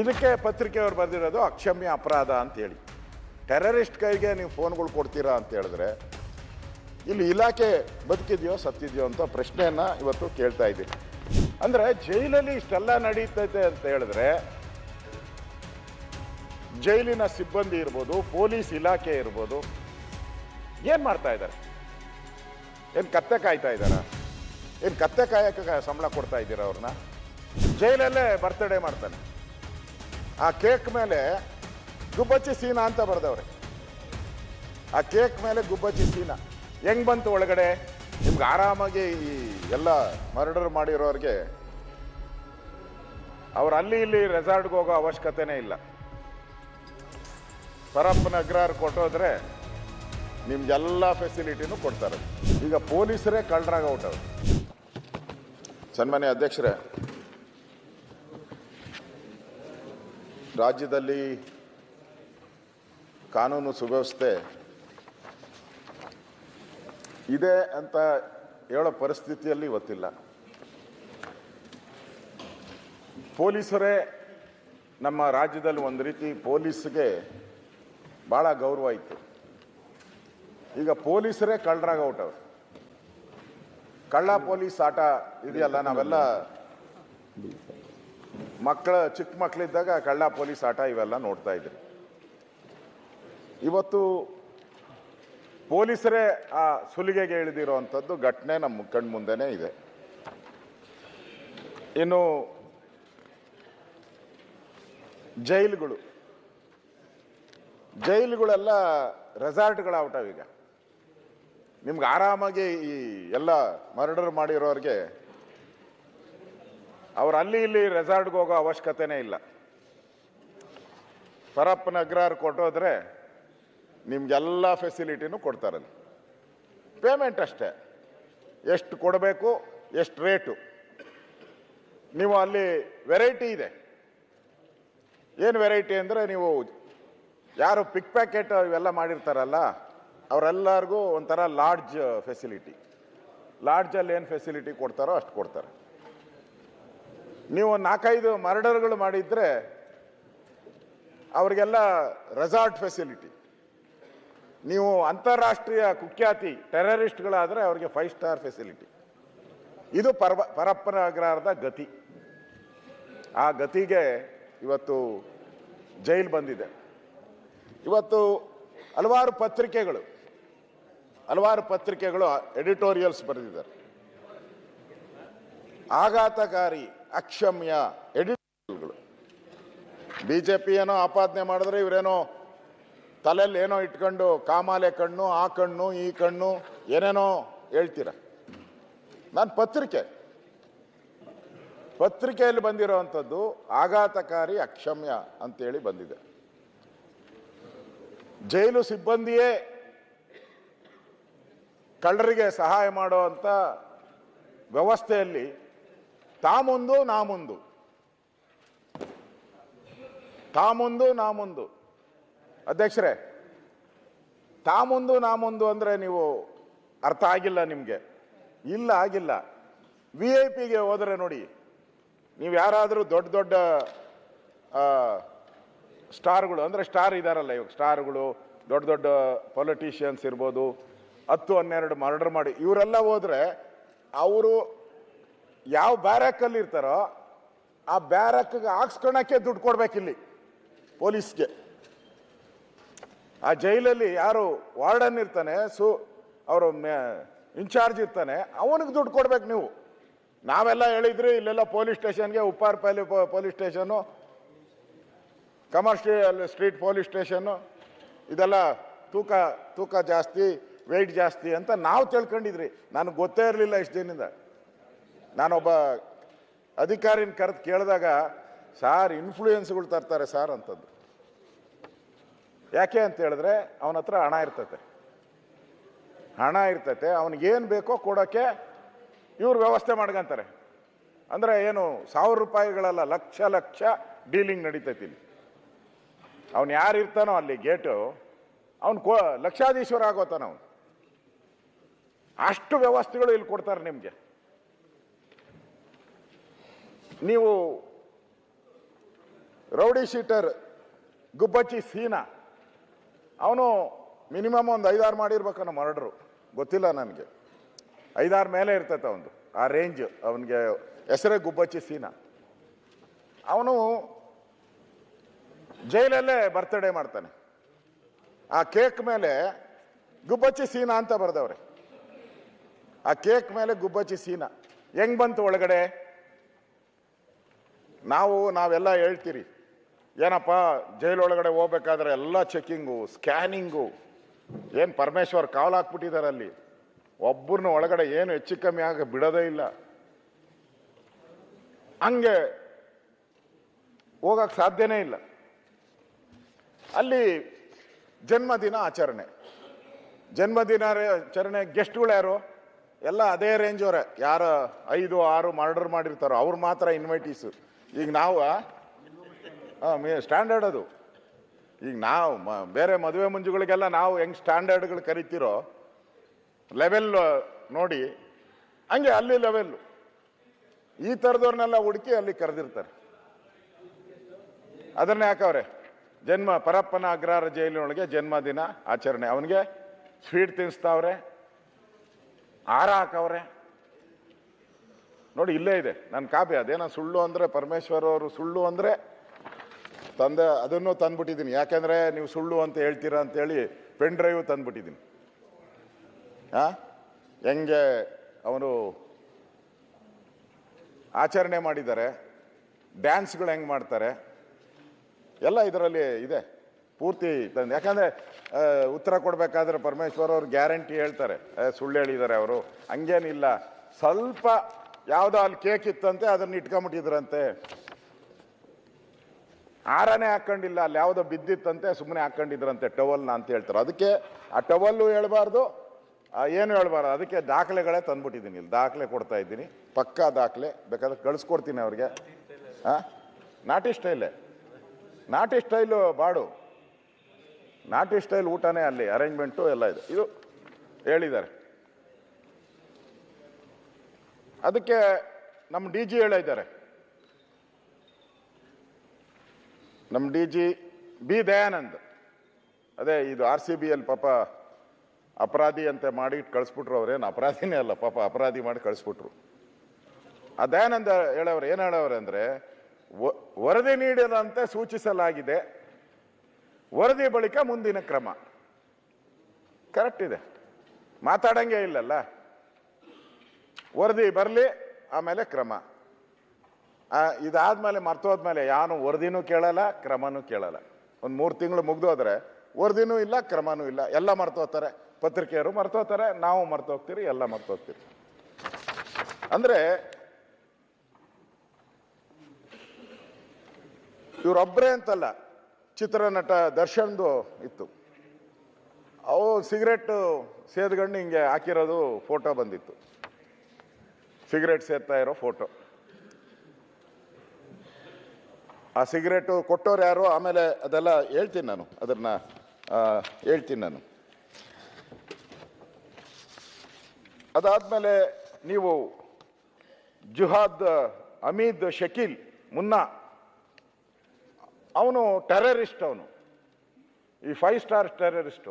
ಇದಕ್ಕೆ ಪತ್ರಿಕೆಯವರು ಬರೆದಿರೋದು ಅಕ್ಷಮ್ಯ ಅಪರಾಧ ಅಂತೇಳಿ. ಟೆರರಿಸ್ಟ್ ಕೈಗೆ ನೀವು ಫೋನ್ಗಳು ಕೊಡ್ತೀರಾ ಅಂತ ಹೇಳಿದ್ರೆ ಇಲ್ಲಿ ಇಲಾಖೆ ಬದುಕಿದೆಯೋ ಸತ್ತಿದೆಯೋ ಅಂತ ಪ್ರಶ್ನೆಯನ್ನು ಇವತ್ತು ಕೇಳ್ತಾ ಇದ್ದೀನಿ. ಅಂದರೆ ಜೈಲಲ್ಲಿ ಇಷ್ಟೆಲ್ಲ ನಡೀತೈತೆ ಅಂತ ಹೇಳಿದ್ರೆ ಜೈಲಿನ ಸಿಬ್ಬಂದಿ ಇರ್ಬೋದು, ಪೊಲೀಸ್ ಇಲಾಖೆ ಇರ್ಬೋದು, ಏನು ಮಾಡ್ತಾ ಇದ್ದಾರೆ? ಏನು ಕತ್ತೆ ಕಾಯ್ತಾ ಇದ್ದಾರಾ? ಏನು ಕತ್ತೆ ಕಾಯಕ್ಕೆ ಸಂಬಳ ಕೊಡ್ತಾ ಇದ್ದೀರಾ ಅವ್ರನ್ನ? ಜೈಲಲ್ಲೇ ಬರ್ತ್ಡೇ ಮಾಡ್ತಾನೆ, ಆ ಕೇಕ್ ಮೇಲೆ ಗುಬ್ಬಚ್ಚಿ ಸೀನಾ ಅಂತ ಬರೆದವ್ರೆ. ಆ ಕೇಕ್ ಮೇಲೆ ಗುಬ್ಬಚ್ಚಿ ಸೀನಾ ಹೆಂಗ್ ಬಂತು ಒಳಗಡೆ? ನಿಮ್ಗೆ ಆರಾಮಾಗಿ ಈ ಎಲ್ಲ ಮರ್ಡರ್ ಮಾಡಿರೋರಿಗೆ ಅವ್ರು ಅಲ್ಲಿ ಇಲ್ಲಿ ರೆಸಾರ್ಟ್ಗೆ ಹೋಗೋ ಅವಶ್ಯಕತೆನೇ ಇಲ್ಲ. ಪರಪ್ಪನ ಅಗ್ರಹಾರ ಕೊಟ್ಟೋದ್ರೆ ನಿಮ್ಗೆಲ್ಲ ಫೆಸಿಲಿಟಿನೂ ಕೊಡ್ತಾರೆ. ಈಗ ಪೊಲೀಸರೇ ಕಳ್ಳರಾಗ ಹೊಟ್ಟವ್ರು. ಸನ್ಮಾನ್ಯ ಅಧ್ಯಕ್ಷರೇ, ರಾಜ್ಯದಲ್ಲಿ ಕಾನೂನು ಸುವ್ಯವಸ್ಥೆ ಇದೆ ಅಂತ ಹೇಳೋ ಪರಿಸ್ಥಿತಿಯಲ್ಲಿ ಇವತ್ತಿಲ್ಲ. ಪೊಲೀಸರೇ ನಮ್ಮ ರಾಜ್ಯದಲ್ಲಿ ಒಂದು ರೀತಿ ಪೊಲೀಸ್ಗೆ ಭಾಳ ಗೌರವ ಇತ್ತು. ಈಗ ಪೊಲೀಸರೇ ಕಳ್ಳರಾಗ ಹೊಟ್ಟವ್ರು. ಕಳ್ಳ ಪೊಲೀಸ್ ಆಟ ಇದೆಯಲ್ಲ, ನಾವೆಲ್ಲ ಚಿಕ್ಕ ಮಕ್ಕಳಿದ್ದಾಗ ಕಳ್ಳ ಪೊಲೀಸ್ ಆಟ ಇವೆಲ್ಲ ನೋಡ್ತಾ ಇದ್ರಿ. ಇವತ್ತು ಪೊಲೀಸರೇ ಆ ಸುಲಿಗೆಗೆ ಇಳಿದಿರುವಂಥದ್ದು ಘಟನೆ ನಮ್ಮ ಕಣ್ಮುಂದೆನೇ ಇದೆ. ಇನ್ನು ಜೈಲುಗಳೆಲ್ಲ ರೆಸಾರ್ಟ್ಗಳಾಗ್ಬಿಟ್ಟವೆ. ಈಗ ನಿಮ್ಗೆ ಆರಾಮಾಗಿ ಈ ಎಲ್ಲ ಮರ್ಡರ್ ಮಾಡಿರೋರಿಗೆ ಅವ್ರು ಅಲ್ಲಿ ಇಲ್ಲಿ ರೆಸಾರ್ಟ್ಗೆ ಹೋಗೋ ಅವಶ್ಯಕತೆನೇ ಇಲ್ಲ. ಪರಪ್ಪನ ಅಗ್ರಹಾರ ಕೊಟ್ಟೋದ್ರೆ ನಿಮ್ಗೆಲ್ಲ ಫೆಸಿಲಿಟಿನೂ ಕೊಡ್ತಾರಲ್ಲಿ. ಪೇಮೆಂಟ್ ಅಷ್ಟೇ, ಎಷ್ಟು ಕೊಡಬೇಕು, ಎಷ್ಟು ರೇಟು. ನೀವು ಅಲ್ಲಿ ವೆರೈಟಿ ಇದೆ. ಏನು ವೆರೈಟಿ ಅಂದರೆ, ನೀವು ಯಾರು ಪಿಕ್ ಪ್ಯಾಕೆಟ್ ಇವೆಲ್ಲ ಮಾಡಿರ್ತಾರಲ್ಲ ಅವರೆಲ್ಲರಿಗೂ ಒಂಥರ ಲಾಡ್ಜ್ ಫೆಸಿಲಿಟಿ. ಲಾಡ್ಜಲ್ಲಿ ಏನು ಫೆಸಿಲಿಟಿ ಕೊಡ್ತಾರೋ ಅಷ್ಟು ಕೊಡ್ತಾರೆ. ನೀವು 4-5 ಮರ್ಡರ್ಗಳು ಮಾಡಿದರೆ ಅವ್ರಿಗೆಲ್ಲ ರೆಸಾರ್ಟ್ ಫೆಸಿಲಿಟಿ. ನೀವು ಅಂತಾರಾಷ್ಟ್ರೀಯ ಕುಖ್ಯಾತಿ ಟೆರರಿಸ್ಟ್ಗಳಾದರೆ ಅವ್ರಿಗೆ 5 ಸ್ಟಾರ್ ಫೆಸಿಲಿಟಿ. ಇದು ಪರಪ್ಪನ ಅಗ್ರಹಾರದ ಗತಿ. ಆ ಗತಿಗೆ ಇವತ್ತು ಜೈಲು ಬಂದಿದೆ. ಇವತ್ತು ಹಲವಾರು ಪತ್ರಿಕೆಗಳು ಎಡಿಟೋರಿಯಲ್ಸ್ ಬರೆದಿದ್ದಾರೆ. ಆಘಾತಕಾರಿ, ಅಕ್ಷಮ್ಯ ಎಡಿಟೋರಿಯಲ್ಗಳು. BJP ಏನೋ ಆಪಾದನೆ ಮಾಡಿದ್ರೆ ಇವರೇನೋ ತಲೆಯಲ್ಲಿ ಏನೋ ಇಟ್ಕೊಂಡು ಕಾಮಾಲೆ ಕಣ್ಣು, ಆ ಕಣ್ಣು, ಈ ಕಣ್ಣು ಏನೇನೋ ಹೇಳ್ತೀರ. ನಾನು ಪತ್ರಿಕೆಯಲ್ಲಿ ಬಂದಿರೋವಂಥದ್ದು ಆಘಾತಕಾರಿ, ಅಕ್ಷಮ್ಯ ಅಂತೇಳಿ ಬಂದಿದೆ. ಜೈಲು ಸಿಬ್ಬಂದಿಯೇ ಕಳ್ಳರಿಗೆ ಸಹಾಯ ಮಾಡುವಂಥ ವ್ಯವಸ್ಥೆಯಲ್ಲಿ ತಾಮುಂದು ನಾ ಮುಂದು. ಅಧ್ಯಕ್ಷರೇ, ತಾಮುಂದು ಅಂದರೆ ನೀವು ಅರ್ಥ ಆಗಿಲ್ಲ ನಿಮಗೆ. ಆಗಿಲ್ಲ. VIP ಹೋದರೆ ನೋಡಿ, ನೀವು ಯಾರಾದರೂ ದೊಡ್ಡ ಸ್ಟಾರ್ಗಳು, ಅಂದರೆ ಸ್ಟಾರ್ ಇದ್ದಾರಲ್ಲ, ಇವಾಗ ಸ್ಟಾರ್ಗಳು, ದೊಡ್ಡ ಪೊಲಿಟಿಷಿಯನ್ಸ್ ಇರ್ಬೋದು, 10-12 ಮರ್ಡರ್ ಮಾಡಿ ಇವರೆಲ್ಲ ಹೋದರೆ ಅವರು ಯಾವ ಬ್ಯಾರಕ್ಕಲ್ಲಿ ಇರ್ತಾರೋ ಆ ಬ್ಯಾರಕ್ಗೆ ಹಾಕ್ಸ್ಕೊಳಕ್ಕೆ ದುಡ್ಡು ಕೊಡ್ಬೇಕಿಲ್ಲಿ ಪೊಲೀಸ್ಗೆ. ಆ ಜೈಲಲ್ಲಿ ಯಾರು ವಾರ್ಡನ್ ಇರ್ತಾನೆ, ಅವರು ಇನ್ಚಾರ್ಜ್ ಇರ್ತಾನೆ, ಅವನಿಗೆ ದುಡ್ಡು ಕೊಡ್ಬೇಕು ನೀವು. ನಾವೆಲ್ಲ ಹೇಳಿದ್ರಿ ಇಲ್ಲೆಲ್ಲ ಪೊಲೀಸ್ ಸ್ಟೇಷನ್ಗೆ, Uppar police station, commercial street police station, ಇದೆಲ್ಲ ತೂಕ ಜಾಸ್ತಿ, ವೆಯ್ಟ್ ಜಾಸ್ತಿ ಅಂತ ನಾವು ತಿಳ್ಕೊಂಡಿದ್ರಿ. ನನಗೆ ಗೊತ್ತೇ ಇರಲಿಲ್ಲ ಇಷ್ಟು ದಿನದಿಂದ. ನಾನೊಬ್ಬ ಅಧಿಕಾರಿನ ಕರೆದು ಕೇಳಿದಾಗ, ಸಾರ್ ಇನ್ಫ್ಲೂಯೆನ್ಸ್ಗಳು ತರ್ತಾರೆ ಸಾರ್ ಅಂತದ್ದು. ಯಾಕೆ ಅಂತ ಹೇಳಿದ್ರೆ ಅವನ ಹತ್ರ ಹಣ ಇರ್ತೈತೆ, ಅವನಿಗೇನು ಬೇಕೋ ಕೊಡೋಕ್ಕೆ ಇವ್ರು ವ್ಯವಸ್ಥೆ ಮಾಡ್ಕೊಂತಾರೆ. ಅಂದರೆ ಏನು 1000 ರೂಪಾಯಿಗಳಲ್ಲ, ಲಕ್ಷ ಡೀಲಿಂಗ್ ನಡೀತೈತಿ ಇಲ್ಲಿ. ಅವನು ಯಾರು ಇರ್ತಾನೋ ಅಲ್ಲಿ ಗೇಟು, ಅವನು ಲಕ್ಷಾಧೀಶ್ವರ ಆಗೋತಾನ ಅವನು. ಅಷ್ಟು ವ್ಯವಸ್ಥೆಗಳು ಇಲ್ಲಿ ಕೊಡ್ತಾರೆ ನಿಮಗೆ. ನೀವು ರೌಡಿ ಶೀಟರ್ ಗುಬ್ಬಚ್ಚಿ ಸೀನಾ, ಅವನು ಮಿನಿಮಮ್ ಒಂದು 5-6 ಮಾಡಿರ್ಬೇಕನ್ನೋ ಮರ್ಡ್ರು, ಗೊತ್ತಿಲ್ಲ ನನಗೆ. 5-6 ಮೇಲೆ ಇರ್ತೈತೆ ಅವನು, ಆ ರೇಂಜ್ ಅವನಿಗೆ. ಹೆಸರೇ ಗುಬ್ಬಚ್ಚಿ ಸೀನಾ. ಅವನು ಜೈಲಲ್ಲೇ ಬರ್ತ್ಡೇ ಮಾಡ್ತಾನೆ. ಆ ಕೇಕ್ ಮೇಲೆ ಗುಬ್ಬಚ್ಚಿ ಸೀನಾ ಅಂತ ಬರ್ದವ್ರೆ. ಆ ಕೇಕ್ ಮೇಲೆ ಗುಬ್ಬಚ್ಚಿ ಸೀನಾ ಹೆಂಗ್ ಬಂತು ಒಳಗಡೆ? ನಾವೆಲ್ಲ ಹೇಳ್ತೀರಿ, ಏನಪ್ಪ ಜೈಲೊಳಗಡೆ ಹೋಗ್ಬೇಕಾದ್ರೆ ಎಲ್ಲ ಚೆಕ್ಕಿಂಗು, ಸ್ಕ್ಯಾನಿಂಗು. ಏನು ಪರಮೇಶ್ವರ್ ಕಾವಲು ಹಾಕ್ಬಿಟ್ಟಿದ್ದಾರೆ ಅಲ್ಲಿ, ಒಬ್ಬರನ್ನ ಒಳಗಡೆ ಏನು ಹೆಚ್ಚು ಕಮ್ಮಿ ಆಗ ಬಿಡೋದೇ ಇಲ್ಲ. ಹಂಗೆ ಹೋಗಕ್ಕೆ ಸಾಧ್ಯನೇ ಇಲ್ಲ. ಅಲ್ಲಿ ಜನ್ಮದಿನ ಆಚರಣೆ ಗೆಸ್ಟ್ಗಳು ಯಾರು? ಎಲ್ಲ ಅದೇ ರೇಂಜ್ ಅವರೇ. ಯಾರು 5-6 ಮರ್ಡರ್ ಮಾಡಿರ್ತಾರೋ ಅವ್ರು ಮಾತ್ರ ಇನ್ವೈಟೀಸು. ಈಗ ನಾವು ಸ್ಟ್ಯಾಂಡರ್ಡ್ ಅದು. ಈಗ ನಾವು ಬೇರೆ ಮದುವೆ ಮುಂಜುಗಳಿಗೆಲ್ಲ ನಾವು ಹೆಂಗ್ ಸ್ಟ್ಯಾಂಡರ್ಡ್ಗಳು ಕರಿತೀರೋ ಲೆವೆಲ್ ನೋಡಿ, ಹಂಗೆ ಅಲ್ಲಿ ಲೆವೆಲ್ಲು. ಈ ಥರದವ್ರನ್ನೆಲ್ಲ ಹುಡುಕಿ ಅಲ್ಲಿ ಕರೆದಿರ್ತಾರೆ. ಅದನ್ನೇ ಹಾಕವ್ರೆ, ಪರಪ್ಪನ ಅಗ್ರಹಾರ ಜೈಲಿನೊಳಗೆ ಜನ್ಮದಿನ ಆಚರಣೆ. ಅವನಿಗೆ ಸ್ವೀಟ್ ತಿನ್ನಿಸ್ತಾವ್ರೆ, ಹಾರ ಹಾಕವ್ರೆ. ನೋಡಿ ಇಲ್ಲೇ ಇದೆ ನನ್ನ ಕಾಪಿ. ಅದೇನೋ ಸುಳ್ಳು ಅಂದರೆ ಪರಮೇಶ್ವರ್ ಅವರು ಸುಳ್ಳು ಅಂದರೆ ಅದನ್ನು ತಂದ್ಬಿಟ್ಟಿದ್ದೀನಿ. ಯಾಕೆಂದರೆ ನೀವು ಸುಳ್ಳು ಅಂತ ಹೇಳ್ತೀರಾ ಅಂತೇಳಿ ಪೆನ್ ಡ್ರೈವ್ ತಂದ್ಬಿಟ್ಟಿದ್ದೀನಿ. ಹೆಂಗೆ ಅವನು ಆಚರಣೆ ಮಾಡಿದ್ದಾರೆ, ಡ್ಯಾನ್ಸ್ಗಳು ಹೆಂಗೆ ಮಾಡ್ತಾರೆ ಎಲ್ಲ ಇದರಲ್ಲಿ ಇದೆ ಪೂರ್ತಿ ತಂದು. ಯಾಕಂದರೆ ಉತ್ತರ ಕೊಡಬೇಕಾದ್ರೆ ಪರಮೇಶ್ವರ್ ಅವರು ಗ್ಯಾರಂಟಿ ಹೇಳ್ತಾರೆ, ಸುಳ್ಳು ಹೇಳಿದ್ದಾರೆ ಅವರು. ಹಂಗೇನಿಲ್ಲ, ಸ್ವಲ್ಪ ಯಾವುದೋ ಅಲ್ಲಿ ಕೇಕ್ ಇತ್ತಂತೆ, ಅದನ್ನು ಇಟ್ಕೊಂಬಿಟ್ಟಿದ್ರಂತೆ. ಹಾರನೇ ಹಾಕ್ಕೊಂಡಿಲ್ಲ, ಅಲ್ಲಿ ಯಾವುದೋ ಬಿದ್ದಿತ್ತಂತೆ, ಸುಮ್ಮನೆ ಹಾಕ್ಕೊಂಡಿದ್ರಂತೆ ಟವಲ್ನ ಅಂತ ಹೇಳ್ತಾರೆ. ಅದಕ್ಕೆ ಆ ಟವಲ್ಲು ಹೇಳ್ಬಾರ್ದು, ಏನು ಹೇಳ್ಬಾರ್ದು. ಅದಕ್ಕೆ ದಾಖಲೆಗಳೇ ತಂದ್ಬಿಟ್ಟಿದ್ದೀನಿ. ಇಲ್ಲಿ ದಾಖಲೆ ಕೊಡ್ತಾ ಇದ್ದೀನಿ, ಪಕ್ಕಾ ದಾಖಲೆ. ಬೇಕಾದ್ರೆ ಕಳಿಸ್ಕೊಡ್ತೀನಿ ಅವ್ರಿಗೆ. ನಾಟಿ ಸ್ಟೈಲು ಬಾಡು, ನಾಟಿ ಸ್ಟೈಲ್ ಊಟನೇ ಅಲ್ಲಿ, ಅರೇಂಜ್ಮೆಂಟು ಎಲ್ಲ ಇದೆ. ಇದು ಹೇಳಿದ್ದಾರೆ. ಅದಕ್ಕೆ ನಮ್ಮ DG ಹೇಳಿದ್ದಾರೆ, ನಮ್ಮ DG ಬಿ ದಯಾನಂದ್. ಅದೇ ಇದು RCBಯಲ್ಲಿ ಪಾಪ ಅಪರಾಧಿ ಅಂತ ಮಾಡಿ ಕಳಿಸ್ಬಿಟ್ರು. ಅವ್ರೇನು ಅಪರಾಧಿನೇ ಅಲ್ಲ ಪಾಪ, ಅಪರಾಧಿ ಮಾಡಿ ಕಳಿಸ್ಬಿಟ್ರು. ಆ ದಯಾನಂದ ಹೇಳವ್ರು, ಏನು ಹೇಳವ್ರೆ ಅಂದರೆ, ವರದಿ ನೀಡದಂತೆ ಸೂಚಿಸಲಾಗಿದೆ, ವರದಿ ಬಳಿಕ ಮುಂದಿನ ಕ್ರಮ. ಕರೆಕ್ಟ್ ಇದೆ, ಮಾತಾಡಂಗೆ ಇಲ್ಲಲ್ಲ. ವರದಿ ಬರಲಿ, ಆಮೇಲೆ ಕ್ರಮ. ಇದಾದ್ಮೇಲೆ ಮರ್ತೋದ್ಮೇಲೆ ಯಾನು ವರದಿನೂ ಕೇಳಲ್ಲ, ಕ್ರಮನೂ ಕೇಳಲ್ಲ. ಒಂದು 3 ತಿಂಗಳು ಮುಗ್ದೋದ್ರೆ ವರದಿನೂ ಇಲ್ಲ, ಕ್ರಮನೂ ಇಲ್ಲ, ಎಲ್ಲ ಮರ್ತೋಗ್ತಾರೆ. ಪತ್ರಿಕೆಯವರು ಮರ್ತೋಗ್ತಾರೆ, ನಾವು ಮರ್ತೋಗ್ತೀರಿ, ಎಲ್ಲ ಮರ್ತೋಗ್ತೀರಿ. ಅಂದರೆ ಇವರೊಬ್ಬರೇ ಅಂತಲ್ಲ, ಚಿತ್ರನಟ ದರ್ಶನ್ದು ಇತ್ತು. ಅವು ಸಿಗರೇಟ್ ಸೇದ್ಗಂಡು ಹಿಂಗೆ ಹಾಕಿರೋದು ಫೋಟೋ ಬಂದಿತ್ತು, ಸಿಗರೇಟ್ ಸೇದ್ತಾ ಇರೋ ಫೋಟೋ. ಆ ಸಿಗರೇಟು ಕೊಟ್ಟವ್ರು ಯಾರು, ಆಮೇಲೆ ಅದೆಲ್ಲ ಹೇಳ್ತೀನಿ ನಾನು, ಅದನ್ನು ಹೇಳ್ತೀನಿ ನಾನು. ಅದಾದಮೇಲೆ ನೀವು ಜುಹಾದ್ ಹಮೀದ್ ಶಕೀಲ್ ಮುನ್ನಾ, ಅವನು ಟೆರರಿಸ್ಟ್. ಅವನು ಈ 5 ಸ್ಟಾರ್ ಟೆರರಿಸ್ಟ್.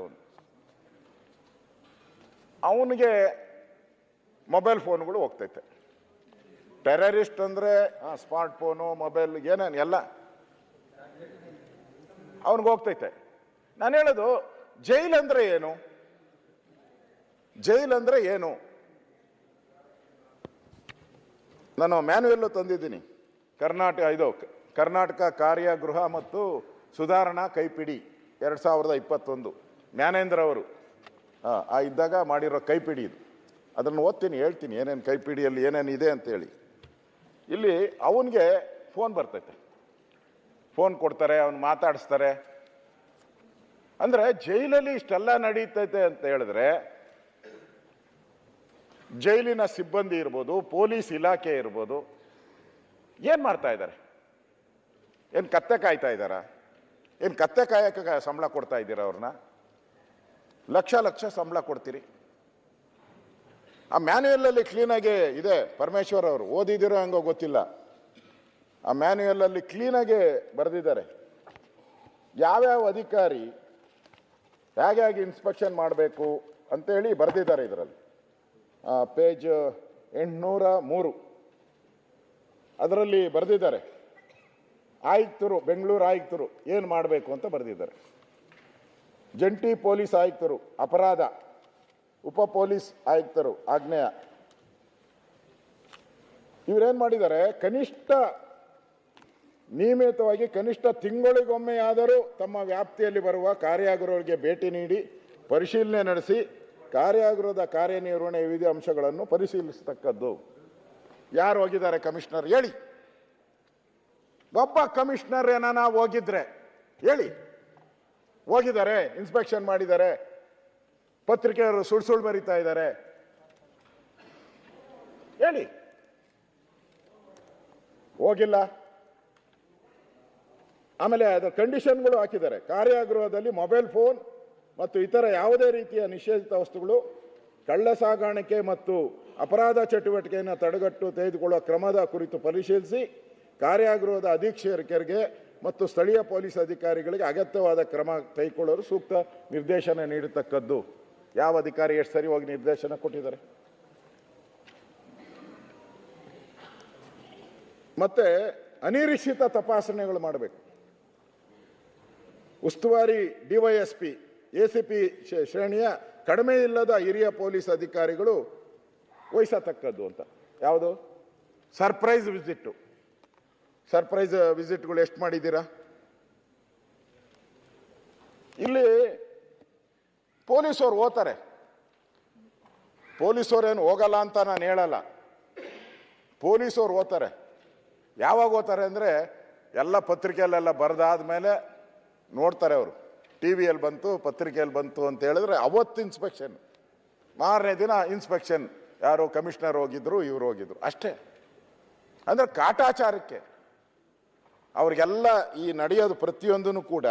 ಅವನಿಗೆ ಮೊಬೈಲ್ ಫೋನ್ಗಳು ಹೋಗ್ತೈತೆ. ಟೆರರಿಸ್ಟ್ ಅಂದರೆ ಸ್ಮಾರ್ಟ್ ಫೋನು, ಮೊಬೈಲ್, ಏನೇನು ಎಲ್ಲ ಅವನಿಗೆ ಹೋಗ್ತೈತೆ. ನಾನು ಹೇಳೋದು, ಜೈಲ್ ಅಂದರೆ ಏನು? ಜೈಲ್ ಅಂದರೆ ಏನು? ನಾನು ಮ್ಯಾನ್ಯುಯಲ್ಲು ತಂದಿದ್ದೀನಿ. ಕರ್ನಾಟಕ ಕಾರ್ಯಗೃಹ ಮತ್ತು ಸುಧಾರಣಾ ಕೈಪಿಡಿ 2021, ಜ್ಞಾನೇಂದ್ರ ಅವರು ಇದ್ದಾಗ ಮಾಡಿರೋ ಕೈಪಿಡಿ ಇದು. ಅದನ್ನು ಓದ್ತೀನಿ, ಹೇಳ್ತೀನಿ ಏನೇನು ಕೈಪಿಡಿಯಲ್ಲಿ ಏನೇನು ಇದೆ ಅಂತೇಳಿ. ಇಲ್ಲಿ ಅವನಿಗೆ ಫೋನ್ ಬರ್ತೈತೆ, ಫೋನ್ ಕೊಡ್ತಾರೆ, ಅವನು ಮಾತಾಡಿಸ್ತಾರೆ. ಅಂದರೆ ಜೈಲಲ್ಲಿ ಇಷ್ಟೆಲ್ಲ ನಡೀತೈತೆ ಅಂತ ಹೇಳಿದ್ರೆ, ಜೈಲಿನ ಸಿಬ್ಬಂದಿ ಇರ್ಬೋದು, ಪೊಲೀಸ್ ಇಲಾಖೆ ಇರ್ಬೋದು, ಏನು ಮಾಡ್ತಾ ಇದ್ದಾರೆ? ಏನು ಕತ್ತೆ ಕಾಯ್ತಾ ಇದ್ದಾರಾ? ಏನು ಕತ್ತೆ ಕಾಯಕ್ಕೆ ಸಂಬಳ ಕೊಡ್ತಾ ಇದ್ದೀರಾ ಅವ್ರನ್ನ? ಲಕ್ಷ ಸಂಬಳ ಕೊಡ್ತೀರಿ. ಆ ಮ್ಯಾನ್ಯುಯಲಲ್ಲಿ ಕ್ಲೀನಾಗಿ ಇದೆ. ಪರಮೇಶ್ವರ್ ಅವರು ಓದಿದಿರೋ ಹಂಗೋ ಗೊತ್ತಿಲ್ಲ, ಆ ಮ್ಯಾನ್ಯುಯಲಲ್ಲಿ ಕ್ಲೀನಾಗೆ ಬರೆದಿದ್ದಾರೆ, ಯಾವ್ಯಾವ ಅಧಿಕಾರಿ ಹೇಗೆ ಇನ್ಸ್ಪೆಕ್ಷನ್ ಮಾಡಬೇಕು ಅಂತೇಳಿ ಬರೆದಿದ್ದಾರೆ. ಇದರಲ್ಲಿ ಪೇಜ್ 803 ಅದರಲ್ಲಿ ಬರೆದಿದ್ದಾರೆ. ಆಯುಕ್ತರು, ಬೆಂಗಳೂರು ಆಯುಕ್ತರು ಏನು ಮಾಡಬೇಕು ಅಂತ ಬರೆದಿದ್ದಾರೆ. ಜಂಟಿ ಪೊಲೀಸ್ ಆಯುಕ್ತರು ಅಪರಾಧ, ಉಪ ಪೊಲೀಸ್ ಆಯುಕ್ತರು ಆಗ್ನೇಯ, ಇವರೇನು ಮಾಡಿದ್ದಾರೆ, ಕನಿಷ್ಠ ನಿಯಮಿತವಾಗಿ ಕನಿಷ್ಠ ತಿಂಗಳಿಗೊಮ್ಮೆಯಾದರೂ ತಮ್ಮ ವ್ಯಾಪ್ತಿಯಲ್ಲಿ ಬರುವ ಕಾರ್ಯಾಗೃಹಗಳಿಗೆ ಭೇಟಿ ನೀಡಿ ಪರಿಶೀಲನೆ ನಡೆಸಿ ಕಾರ್ಯಾಗೃಹದ ಕಾರ್ಯನಿರ್ವಹಣೆ ವಿವಿಧ ಅಂಶಗಳನ್ನು ಪರಿಶೀಲಿಸತಕ್ಕದ್ದು. ಯಾರು ಹೋಗಿದ್ದಾರೆ ಕಮಿಷನರ್ ಹೇಳಿ? ಒಬ್ಬ ಕಮಿಷನರ್ ಏನಾನ ಹೋಗಿದ್ರೆ ಹೇಳಿ. ಹೋಗಿದ್ದಾರೆ, ಇನ್ಸ್ಪೆಕ್ಷನ್ ಮಾಡಿದ್ದಾರೆ, ಪತ್ರಿಕೆಯವರು ಸುಳ್ಳು ಬರೀತಾ ಇದ್ದಾರೆ, ಹೇಳಿ. ಹೋಗಿಲ್ಲ. ಆಮೇಲೆ ಅದರ ಕಂಡೀಷನ್ಗಳು ಹಾಕಿದ್ದಾರೆ. ಕಾರ್ಯಾಗೃಹದಲ್ಲಿ ಮೊಬೈಲ್ ಫೋನ್ ಮತ್ತು ಇತರ ಯಾವುದೇ ರೀತಿಯ ನಿಷೇಧಿತ ವಸ್ತುಗಳು, ಕಳ್ಳ ಸಾಗಾಣಿಕೆ ಮತ್ತು ಅಪರಾಧ ಚಟುವಟಿಕೆಯನ್ನು ತಡೆಗಟ್ಟು ತೆಗೆದುಕೊಳ್ಳುವ ಕ್ರಮದ ಕುರಿತು ಪರಿಶೀಲಿಸಿ ಕಾರ್ಯಾಗೃಹದ ಅಧೀಕ್ಷಕರಿಗೆ ಮತ್ತು ಸ್ಥಳೀಯ ಪೊಲೀಸ್ ಅಧಿಕಾರಿಗಳಿಗೆ ಅಗತ್ಯವಾದ ಕ್ರಮ ಕೈಗೊಳ್ಳಲು ಸೂಕ್ತ ನಿರ್ದೇಶನ ನೀಡತಕ್ಕದ್ದು. ಯಾವ ಅಧಿಕಾರಿ ಎಷ್ಟು ಸರಿ ಹೋಗಿ ನಿರ್ದೇಶನ ಕೊಟ್ಟಿದ್ದಾರೆ? ಮತ್ತೆ ಅನಿರೀಕ್ಷಿತ ತಪಾಸಣೆಗಳು ಮಾಡಬೇಕು. ಉಸ್ತುವಾರಿ ಡಿವೈಎಸ್ಪಿ, ಎಸಿಪಿ ಶ್ರೇಣಿಯ ಕಡಿಮೆ ಇಲ್ಲದ ಹಿರಿಯ ಪೊಲೀಸ್ ಅಧಿಕಾರಿಗಳು ವಹಿಸತಕ್ಕದ್ದು ಅಂತ. ಯಾವುದು? Surprise visit. ಸರ್ಪ್ರೈಸ್ ವಿಸಿಟ್ಗಳು ಎಷ್ಟು ಮಾಡಿದ್ದೀರಾ? ಇಲ್ಲಿ ಪೊಲೀಸರು ಹೋಗ್ತಾರೆ. ಪೊಲೀಸರು ಹೋಗಲ್ಲ ಅಂತ ನಾನು ಹೇಳಲ್ಲ. ಪೊಲೀಸರು ಹೋಗ್ತಾರೆ. ಯಾವಾಗ ಹೋಗ್ತಾರೆ ಅಂದರೆ ಎಲ್ಲ ಪತ್ರಿಕೆಯಲ್ಲೆಲ್ಲ ಬರೆದಾದ್ಮೇಲೆ ನೋಡ್ತಾರೆ ಅವರು. ಟಿ ವಿಯಲ್ಲಿ ಬಂತು, ಪತ್ರಿಕೆಯಲ್ಲಿ ಬಂತು ಅಂತ ಹೇಳಿದ್ರೆ ಅವತ್ತು ಇನ್ಸ್ಪೆಕ್ಷನ್, ಮಾರನೇ ದಿನ ಇನ್ಸ್ಪೆಕ್ಷನ್. ಯಾರು ಕಮಿಷನರ್ ಹೋಗಿದ್ರು, ಇವರು ಹೋಗಿದ್ರು, ಅಷ್ಟೇ. ಅಂದರೆ ಕಾಟಾಚಾರಕ್ಕೆ ಅವ್ರಿಗೆಲ್ಲ ಈ ನಡೆಯೋದು ಪ್ರತಿಯೊಂದೂ ಕೂಡ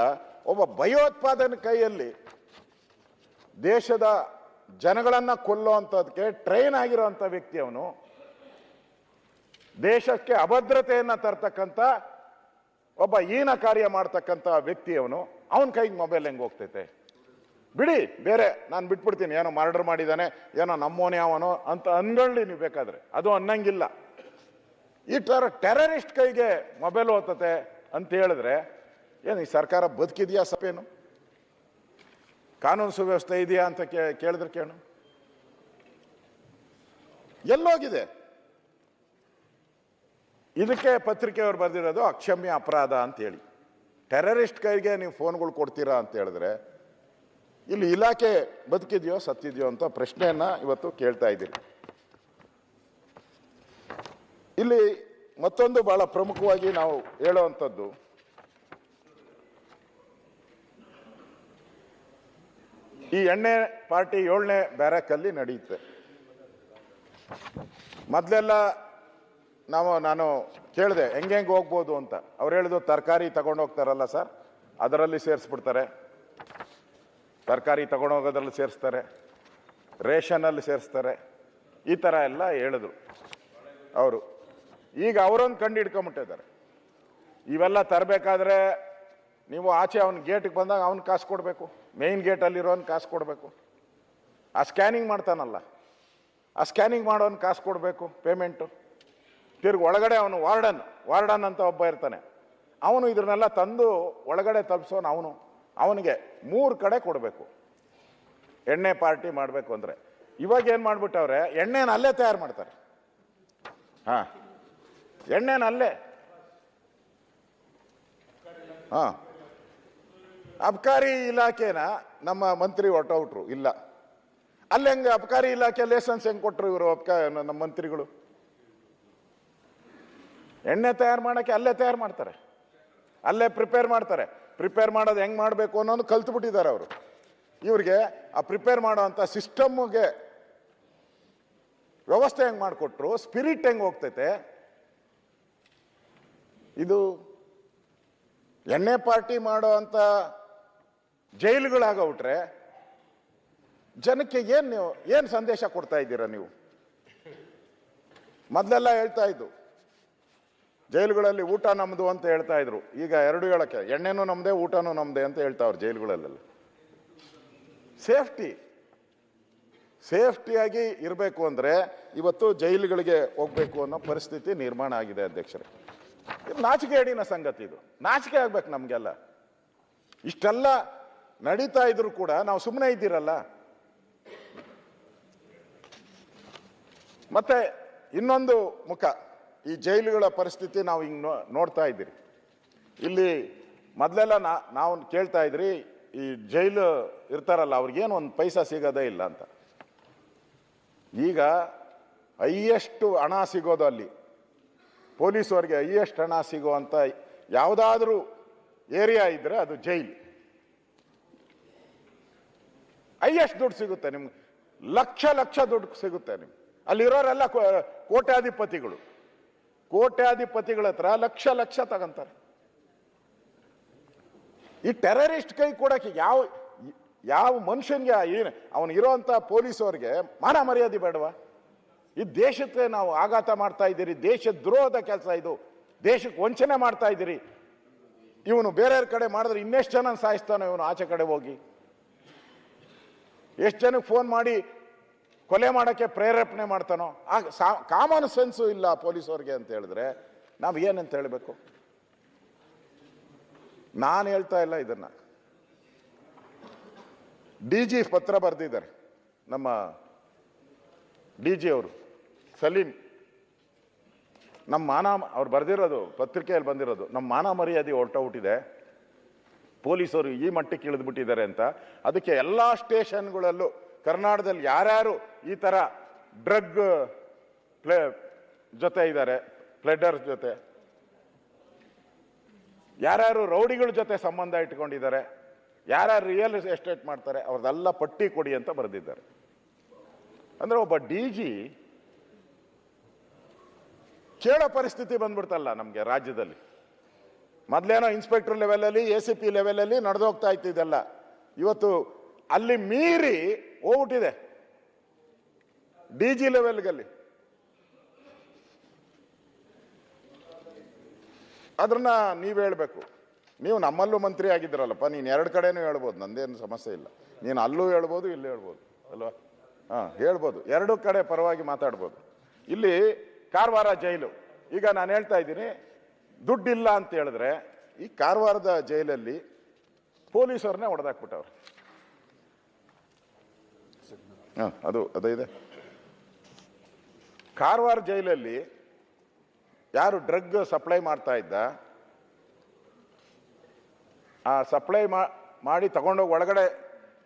ಒಬ್ಬ ಭಯೋತ್ಪಾದನೆ ಕೈಯಲ್ಲಿ ದೇಶದ ಜನಗಳನ್ನು ಕೊಲ್ಲುವಂಥದಕ್ಕೆ ಟ್ರೈನ್ ಆಗಿರೋಂಥ ವ್ಯಕ್ತಿ ಅವನು. ದೇಶಕ್ಕೆ ಅಭದ್ರತೆಯನ್ನು ತರ್ತಕ್ಕಂಥ ಒಬ್ಬ ಹೀನ ಕಾರ್ಯ ಮಾಡ್ತಕ್ಕಂಥ ವ್ಯಕ್ತಿ ಅವನು. ಅವನ ಕೈಗೆ ಮೊಬೈಲ್ ಹೆಂಗೆ ಹೋಗ್ತೈತೆ? ಬಿಡಿ, ಬೇರೆ ನಾನು ಬಿಟ್ಬಿಡ್ತೀನಿ. ಏನೋ ಮರ್ಡರ್ ಮಾಡಿದ್ದಾನೆ, ಏನೋ ನಮ್ಮೋನೆ ಅವನು ಅಂತ ಅನ್ಕೊಳ್ಳಿ ನೀವು ಬೇಕಾದ್ರೆ, ಅದು ಅನ್ನಂಗಿಲ್ಲ. ಈ ಥರ ಟೆರರಿಸ್ಟ್ ಕೈಗೆ ಮೊಬೈಲ್ ಹೋಗ್ತತೆ ಅಂತ ಹೇಳಿದ್ರೆ ಏನು ಈ ಸರ್ಕಾರ ಬದುಕಿದೆಯಾ? ಸಪೇನು ಕಾನೂನು ಸುವ್ಯವಸ್ಥೆ ಇದೆಯಾ ಅಂತ ಕೇಳಿದ್ರೆ ಕೇಳು. ಎಲ್ಲೋಗಿದೆ? ಇದಕ್ಕೆ ಪತ್ರಿಕೆಯವರು ಬರೆದಿರೋದು ಅಕ್ಷಮ್ಯ ಅಪರಾಧ ಅಂತ ಹೇಳಿ. ಟೆರರಿಸ್ಟ್ ಕೈಗೆ ನೀವು ಫೋನ್ಗಳು ಕೊಡ್ತೀರಾ ಅಂತ ಹೇಳಿದ್ರೆ ಇಲ್ಲಿ ಇಲಾಖೆ ಬದುಕಿದೆಯೋ ಸತ್ತಿದೆಯೋ ಅಂತ ಪ್ರಶ್ನೆಯನ್ನ ಇವತ್ತು ಕೇಳ್ತಾ ಇದ್ದೀರಿ. ಇಲ್ಲಿ ಮತ್ತೊಂದು ಬಹಳ ಪ್ರಮುಖವಾಗಿ ನಾವು ಹೇಳುವಂಥದ್ದು, ಈ ಎಣ್ಣೆ ಪಾರ್ಟಿ 7ನೇ ಬ್ಯಾರಕಲ್ಲಿ ನಡೆಯುತ್ತೆ. ಮೊದಲೆಲ್ಲ ನಾನು ಕೇಳಿದೆ ಹೆಂಗೆ ಹೋಗ್ಬೋದು ಅಂತ. ಅವ್ರು ಹೇಳಿದ್ರು ತರಕಾರಿ ತಗೊಂಡೋಗ್ತಾರಲ್ಲ ಸರ್, ಅದರಲ್ಲಿ ಸೇರಿಸ್ಬಿಡ್ತಾರೆ. ತರಕಾರಿ ತಗೊಂಡೋಗೋದ್ರಲ್ಲಿ ಸೇರಿಸ್ತಾರೆ, ರೇಷನಲ್ಲಿ ಸೇರಿಸ್ತಾರೆ, ಈ ಥರ ಎಲ್ಲ ಹೇಳಿದ್ರು ಅವರು. ಈಗ ಅವರೊಂದು ಕಂಡು ಹಿಡ್ಕೊಂಬಿಟ್ಟಿದ್ದಾರೆ. ಇವೆಲ್ಲ ತರಬೇಕಾದ್ರೆ ನೀವು ಆಚೆ ಅವ್ನ ಗೇಟಿಗೆ ಬಂದಾಗ ಅವ್ನ ಕಾಸು ಕೊಡಬೇಕು, ಮೇಯ್ನ್ ಗೇಟಲ್ಲಿರೋನ್ ಕಾಸು ಕೊಡಬೇಕು. ಆ ಸ್ಕ್ಯಾನಿಂಗ್ ಮಾಡ್ತಾನಲ್ಲ, ಆ ಸ್ಕ್ಯಾನಿಂಗ್ ಮಾಡೋನ್ ಕಾಸು ಕೊಡಬೇಕು, ಪೇಮೆಂಟು. ತಿರ್ಗಿ ಒಳಗಡೆ ಅವನು ವಾರ್ಡನ್ ಅಂತ ಒಬ್ಬ ಇರ್ತಾನೆ, ಅವನು ಇದನ್ನೆಲ್ಲ ತಂದು ಒಳಗಡೆ ತಲುಪಿಸೋನು ಅವನು. ಅವನಿಗೆ 3 ಕಡೆ ಕೊಡಬೇಕು ಎಣ್ಣೆ ಪಾರ್ಟಿ ಮಾಡಬೇಕು ಅಂದರೆ. ಇವಾಗ ಏನು ಮಾಡ್ಬಿಟ್ಟವ್ರೆ, ಎಣ್ಣೆನ ಅಲ್ಲೇ ತಯಾರು ಮಾಡ್ತಾರೆ. ಹಾಂ, ಎಣ್ಣೆನ ಅಲ್ಲೇ. ಹಾಂ, ಅಬ್ಕಾರಿ ಇಲಾಖೆನ ನಮ್ಮ ಮಂತ್ರಿ ಹೊರಟೋಗ್ಬಿಟ್ರು. ಇಲ್ಲ, ಅಲ್ಲಿ ಹೆಂಗೆ ಅಬ್ಕಾರಿ ಇಲಾಖೆ ಲೈಸೆನ್ಸ್ ಹೆಂಗೆ ಕೊಟ್ಟರು ಇವರು ನಮ್ಮ ಮಂತ್ರಿಗಳು? ಎಣ್ಣೆ ತಯಾರು ಮಾಡೋಕ್ಕೆ ಅಲ್ಲೇ ತಯಾರು ಮಾಡ್ತಾರೆ, ಅಲ್ಲೇ ಪ್ರಿಪೇರ್ ಮಾಡ್ತಾರೆ. ಪ್ರಿಪೇರ್ ಮಾಡೋದು ಹೆಂಗೆ ಮಾಡಬೇಕು ಅನ್ನೋದು ಕಲ್ತ್ಬಿಟ್ಟಿದ್ದಾರೆ ಅವರು. ಇವ್ರಿಗೆ ಆ ಪ್ರಿಪೇರ್ ಮಾಡೋ ಅಂಥ ಸಿಸ್ಟಮ್ಗೆ ವ್ಯವಸ್ಥೆ ಹೆಂಗೆ ಮಾಡಿಕೊಟ್ರು, ಸ್ಪಿರಿಟ್ ಹೆಂಗೆ ಹೋಗ್ತೈತೆ. ಇದು ಎಣ್ಣೆ ಪಾರ್ಟಿ ಮಾಡೋ ಅಂಥ ಜೈಲುಗಳಾಗೋಗ್ಬಿಟ್ರೆ ಜನಕ್ಕೆ ಏನು ಸಂದೇಶ ಕೊಡ್ತಾ ಇದ್ದೀರಾ ನೀವು? ಮೊದಲೆಲ್ಲ ಹೇಳ್ತಾ ಇದ್ದು ಜೈಲುಗಳಲ್ಲಿ ಊಟ ನಮ್ಮದು ಅಂತ ಹೇಳ್ತಾ ಇದ್ರು, ಈಗ ಎರಡು ಹೇಳಕ್ಕೆ ಎಣ್ಣೆನೂ ನಮ್ಮದೇ ಊಟನೂ ನಮ್ಮದೇ ಅಂತ ಹೇಳ್ತಾವ್ರು ಜೈಲುಗಳಲ್ಲೆಲ್ಲ. ಸೇಫ್ಟಿಯಾಗಿ ಇರಬೇಕು ಅಂದರೆ ಇವತ್ತು ಜೈಲುಗಳಿಗೆ ಹೋಗ್ಬೇಕು ಅನ್ನೋ ಪರಿಸ್ಥಿತಿ ನಿರ್ಮಾಣ ಆಗಿದೆ ಅಧ್ಯಕ್ಷರೇ. ನಾಚಿಕೆಗೇಡಿನ ಸಂಗತಿ ಇದು, ನಾಚಿಕೆ ಆಗ್ಬೇಕು ನಮಗೆಲ್ಲ. ಇಷ್ಟೆಲ್ಲ ನಡೀತಾ ಇದ್ರು ಕೂಡ ನಾವು ಸುಮ್ಮನೆ ಇದ್ದೀರಲ್ಲ. ಮತ್ತೆ ಇನ್ನೊಂದು ಮುಖ, ಈ ಜೈಲುಗಳ ಪರಿಸ್ಥಿತಿ ನಾವು ಹಿಂಗೆ ನೋಡ್ತಾ ಇದ್ದೀರಿ. ಇಲ್ಲಿ ಮೊದಲೆಲ್ಲ ನಾವು ಕೇಳ್ತಾ ಇದ್ರಿ, ಈ ಜೈಲು ಇರ್ತಾರಲ್ಲ ಅವ್ರಿಗೇನು ಒಂದು ಪೈಸಾ ಸಿಗೋದೇ ಇಲ್ಲ ಅಂತ. ಈಗ ಹೈಯೆಸ್ಟ್ ಹಣ ಸಿಗೋದು ಅಲ್ಲಿ ಪೊಲೀಸವ್ರಿಗೆ, ಹೈಯೆಸ್ಟ್ ಹಣ ಸಿಗೋವಂಥ ಯಾವುದಾದ್ರೂ ಏರಿಯಾ ಇದ್ದರೆ ಅದು ಜೈಲು. ಹೈಯೆಸ್ಟ್ ದುಡ್ಡು ಸಿಗುತ್ತೆ ನಿಮ್ಗೆ, ಲಕ್ಷ ದುಡ್ಡು ಸಿಗುತ್ತೆ ನಿಮ್ಗೆ. ಅಲ್ಲಿರೋರೆಲ್ಲ ಕೋಟ್ಯಾಧಿಪತಿಗಳ ಹತ್ರ ಲಕ್ಷ ತಗೊಂತಾರೆ. ಈ ಟೆರರಿಸ್ಟ್ ಕೈ ಕೊಡಕ್ಕೆ ಯಾವ ಮನುಷ್ಯನ್ಗೆ ಏನು ಅವನಿಗಿರೋಂಥ ಪೊಲೀಸವ್ರಿಗೆ ಮಾನ ಮರ್ಯಾದೆ ಬೇಡವಾ? ಈ ದೇಶಕ್ಕೆ ನಾವು ಆಘಾತ ಮಾಡ್ತಾ ಇದ್ದೀರಿ, ದೇಶ ದ್ರೋಹದ ಕೆಲಸ ಇದು, ದೇಶಕ್ಕೆ ವಂಚನೆ ಮಾಡ್ತಾ ಇದ್ದೀರಿ. ಇವನು ಬೇರೆಯವ್ರ ಕಡೆ ಮಾಡಿದ್ರೆ ಇನ್ನೆಷ್ಟು ಜನ ಸಾಯಿಸ್ತಾನೋ ಇವನು ಆಚೆ ಕಡೆ ಹೋಗಿ, ಎಷ್ಟು ಜನಕ್ಕೆ ಫೋನ್ ಮಾಡಿ ಕೊಲೆ ಮಾಡೋಕ್ಕೆ ಪ್ರೇರೇಪಣೆ ಮಾಡ್ತಾನೋ. ಕಾಮನ್ ಸೆನ್ಸು ಇಲ್ಲ ಪೊಲೀಸವ್ರಿಗೆ ಅಂತ ಹೇಳಿದ್ರೆ ನಾವು ಏನಂತ ಹೇಳಬೇಕು? ನಾನು ಹೇಳ್ತಾ ಇಲ್ಲ ಇದನ್ನ, DG ಪತ್ರ ಬರೆದಿದ್ದಾರೆ, ನಮ್ಮ DG ಅವರು ಸಲೀಂ. ನಮ್ಮ ಅವ್ರು ಬರೆದಿರೋದು, ಪತ್ರಿಕೆಯಲ್ಲಿ ಬಂದಿರೋದು, ನಮ್ಮ ಮಾನ ಮರ್ಯಾದೆ ಹೊರಟೋಗ್ಬಿಟ್ಟಿದೆ, ಪೊಲೀಸರು ಈ ಮಟ್ಟಕ್ಕೆ ಇಳಿದ್ಬಿಟ್ಟಿದ್ದಾರೆ ಅಂತ. ಅದಕ್ಕೆ ಎಲ್ಲ ಸ್ಟೇಷನ್ಗಳಲ್ಲೂ ಕರ್ನಾಟಕದಲ್ಲಿ ಯಾರ್ಯಾರು ಈ ಥರ ಡ್ರಗ್ ಜೊತೆ ಇದ್ದಾರೆ, ಪ್ಲೆಡರ್ಸ್ ಜೊತೆ, ಯಾರ್ಯಾರು ರೌಡಿಗಳ ಜೊತೆ ಸಂಬಂಧ ಇಟ್ಕೊಂಡಿದ್ದಾರೆ, ಯಾರ್ಯಾರು ರಿಯಲ್ ಎಸ್ಟೇಟ್ ಮಾಡ್ತಾರೆ, ಅವ್ರದ್ದೆಲ್ಲ ಪಟ್ಟಿ ಕೊಡಿ ಅಂತ ಬರೆದಿದ್ದಾರೆ. ಅಂದ್ರೆ ಒಬ್ಬ DG ಕೇಳೋ ಪರಿಸ್ಥಿತಿ ಬಂದ್ಬಿಡ್ತಲ್ಲ ನಮಗೆ ರಾಜ್ಯದಲ್ಲಿ. ಮೊದಲೇನೋ ಇನ್ಸ್ಪೆಕ್ಟರ್ ಲೆವೆಲಲ್ಲಿ, ACP ಲೆವೆಲಲ್ಲಿ ನಡೆದೋಗ್ತಾ ಇತ್ತು ಇದೆಲ್ಲ. ಇವತ್ತು ಅಲ್ಲಿ ಮೀರಿ ಹೋಗ್ಬಿಟ್ಟಿದೆ DG ಲೆವೆಲ್ಗಲ್ಲಿ. ಅದನ್ನ ನೀವು ಹೇಳ್ಬೇಕು. ನೀವು ನಮ್ಮಲ್ಲೂ ಮಂತ್ರಿ ಆಗಿದ್ದೀರಲ್ಲಪ್ಪ, ನೀನು ಎರಡು ಕಡೆನೂ ಹೇಳ್ಬೋದು, ನಂದೇನು ಸಮಸ್ಯೆ ಇಲ್ಲ. ನೀನು ಅಲ್ಲೂ ಹೇಳ್ಬೋದು, ಇಲ್ಲೂ ಹೇಳ್ಬೋದು ಅಲ್ವಾ? ಹೇಳ್ಬೋದು, ಎರಡೂ ಕಡೆ ಪರವಾಗಿ ಮಾತಾಡ್ಬೋದು. ಇಲ್ಲಿ ಕಾರವಾರ ಜೈಲು, ಈಗ ನಾನು ಹೇಳ್ತಾ ಇದ್ದೀನಿ, ದುಡ್ಡಿಲ್ಲ ಅಂತ ಹೇಳಿದ್ರೆ ಈ ಕಾರವಾರದ ಜೈಲಲ್ಲಿ ಪೊಲೀಸರನ್ನೇ ಹೊಡೆದಾಕ್ಬಿಟ್ಟವ್ರೆ. ಅದು ಇದೆ. ಕಾರವಾರ ಜೈಲಲ್ಲಿ ಯಾರು ಡ್ರಗ್ ಸಪ್ಲೈ ಮಾಡ್ತಾ ಇದ್ದ, ಆ ಸಪ್ಲೈ ಮಾಡಿ ತಗೊಂಡೋಗಿ ಒಳಗಡೆ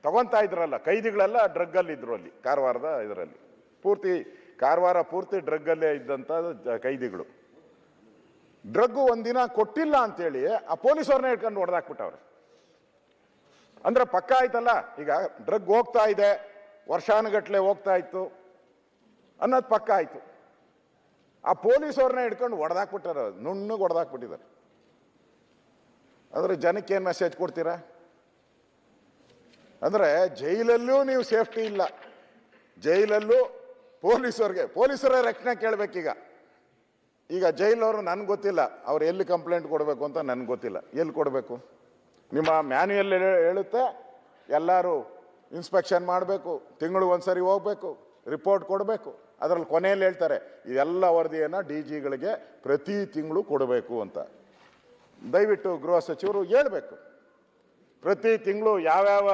ತಗೊಂತಾ ಇದ್ರಲ್ಲ ಕೈದಿಗಳೆಲ್ಲ ಡ್ರಗ್ಗಲ್ಲಿ ಇದ್ರು ಅಲ್ಲಿ ಕಾರವಾರದ ಇದರಲ್ಲಿ. ಕಾರವಾರ ಪೂರ್ತಿ ಡ್ರಗ್ಗಲ್ಲೇ ಇದ್ದಂಥ ಕೈದಿಗಳು. ಡ್ರಗ್ಗು ಒಂದಿನ ಕೊಟ್ಟಿಲ್ಲ ಅಂತೇಳಿ ಆ ಪೊಲೀಸವ್ರನ್ನ ಇಟ್ಕೊಂಡು ಹೊಡೆದಾಕ್ಬಿಟ್ಟವ್ರೆ. ಅಂದ್ರೆ ಪಕ್ಕ ಆಯ್ತಲ್ಲ, ಈಗ ಡ್ರಗ್ ಹೋಗ್ತಾ ಇದೆ, ವರ್ಷಾನುಗಟ್ಲೆ ಹೋಗ್ತಾ ಇತ್ತು ಅನ್ನೋದು ಪಕ್ಕ ಆಯ್ತು. ಆ ಪೊಲೀಸವ್ರನ್ನ ಹಿಡ್ಕೊಂಡು ಹೊಡೆದಾಕ್ಬಿಟ್ಟಾರ, ನುಣ್ಣಗೆ ಹೊಡೆದಾಕ್ಬಿಟ್ಟಿದ್ದಾರೆ. ಅಂದ್ರೆ ಜನಕ್ಕೆ ಏನು ಮೆಸೇಜ್ ಕೊಡ್ತೀರಾ? ಅಂದ್ರೆ ಜೈಲಲ್ಲೂ ನೀವು ಸೇಫ್ಟಿ ಇಲ್ಲ, ಜೈಲಲ್ಲೂ ಪೊಲೀಸರ ರಕ್ಷಣೆ ಕೇಳಬೇಕೀಗ. ಈಗ ಜೈಲವರು ನನ್ಗೆ ಗೊತ್ತಿಲ್ಲ, ಅವ್ರು ಎಲ್ಲಿ ಕಂಪ್ಲೇಂಟ್ ಕೊಡಬೇಕು ಅಂತ ನನ್ಗೆ ಗೊತ್ತಿಲ್ಲ. ಎಲ್ಲಿ ಕೊಡಬೇಕು? ನಿಮ್ಮ ಮ್ಯಾನ್ಯುಯಲ್ ಹೇಳುತ್ತೆ, ಎಲ್ಲರೂ ಇನ್ಸ್ಪೆಕ್ಷನ್ ಮಾಡಬೇಕು, ತಿಂಗಳಿಗೆ ಒಂದ್ಸರಿ ಹೋಗ್ಬೇಕು, ರಿಪೋರ್ಟ್ ಕೊಡಬೇಕು. ಅದರಲ್ಲಿ ಕೊನೆಯಲ್ಲಿ ಹೇಳ್ತಾರೆ ಇದೆಲ್ಲ ವರದಿಯನ್ನು DGಗಳಿಗೆ ಪ್ರತಿ ತಿಂಗಳು ಕೊಡಬೇಕು ಅಂತ. ದಯವಿಟ್ಟು ಗೃಹ ಸಚಿವರು ಹೇಳ್ಬೇಕು, ಪ್ರತಿ ತಿಂಗಳು ಯಾವ್ಯಾವ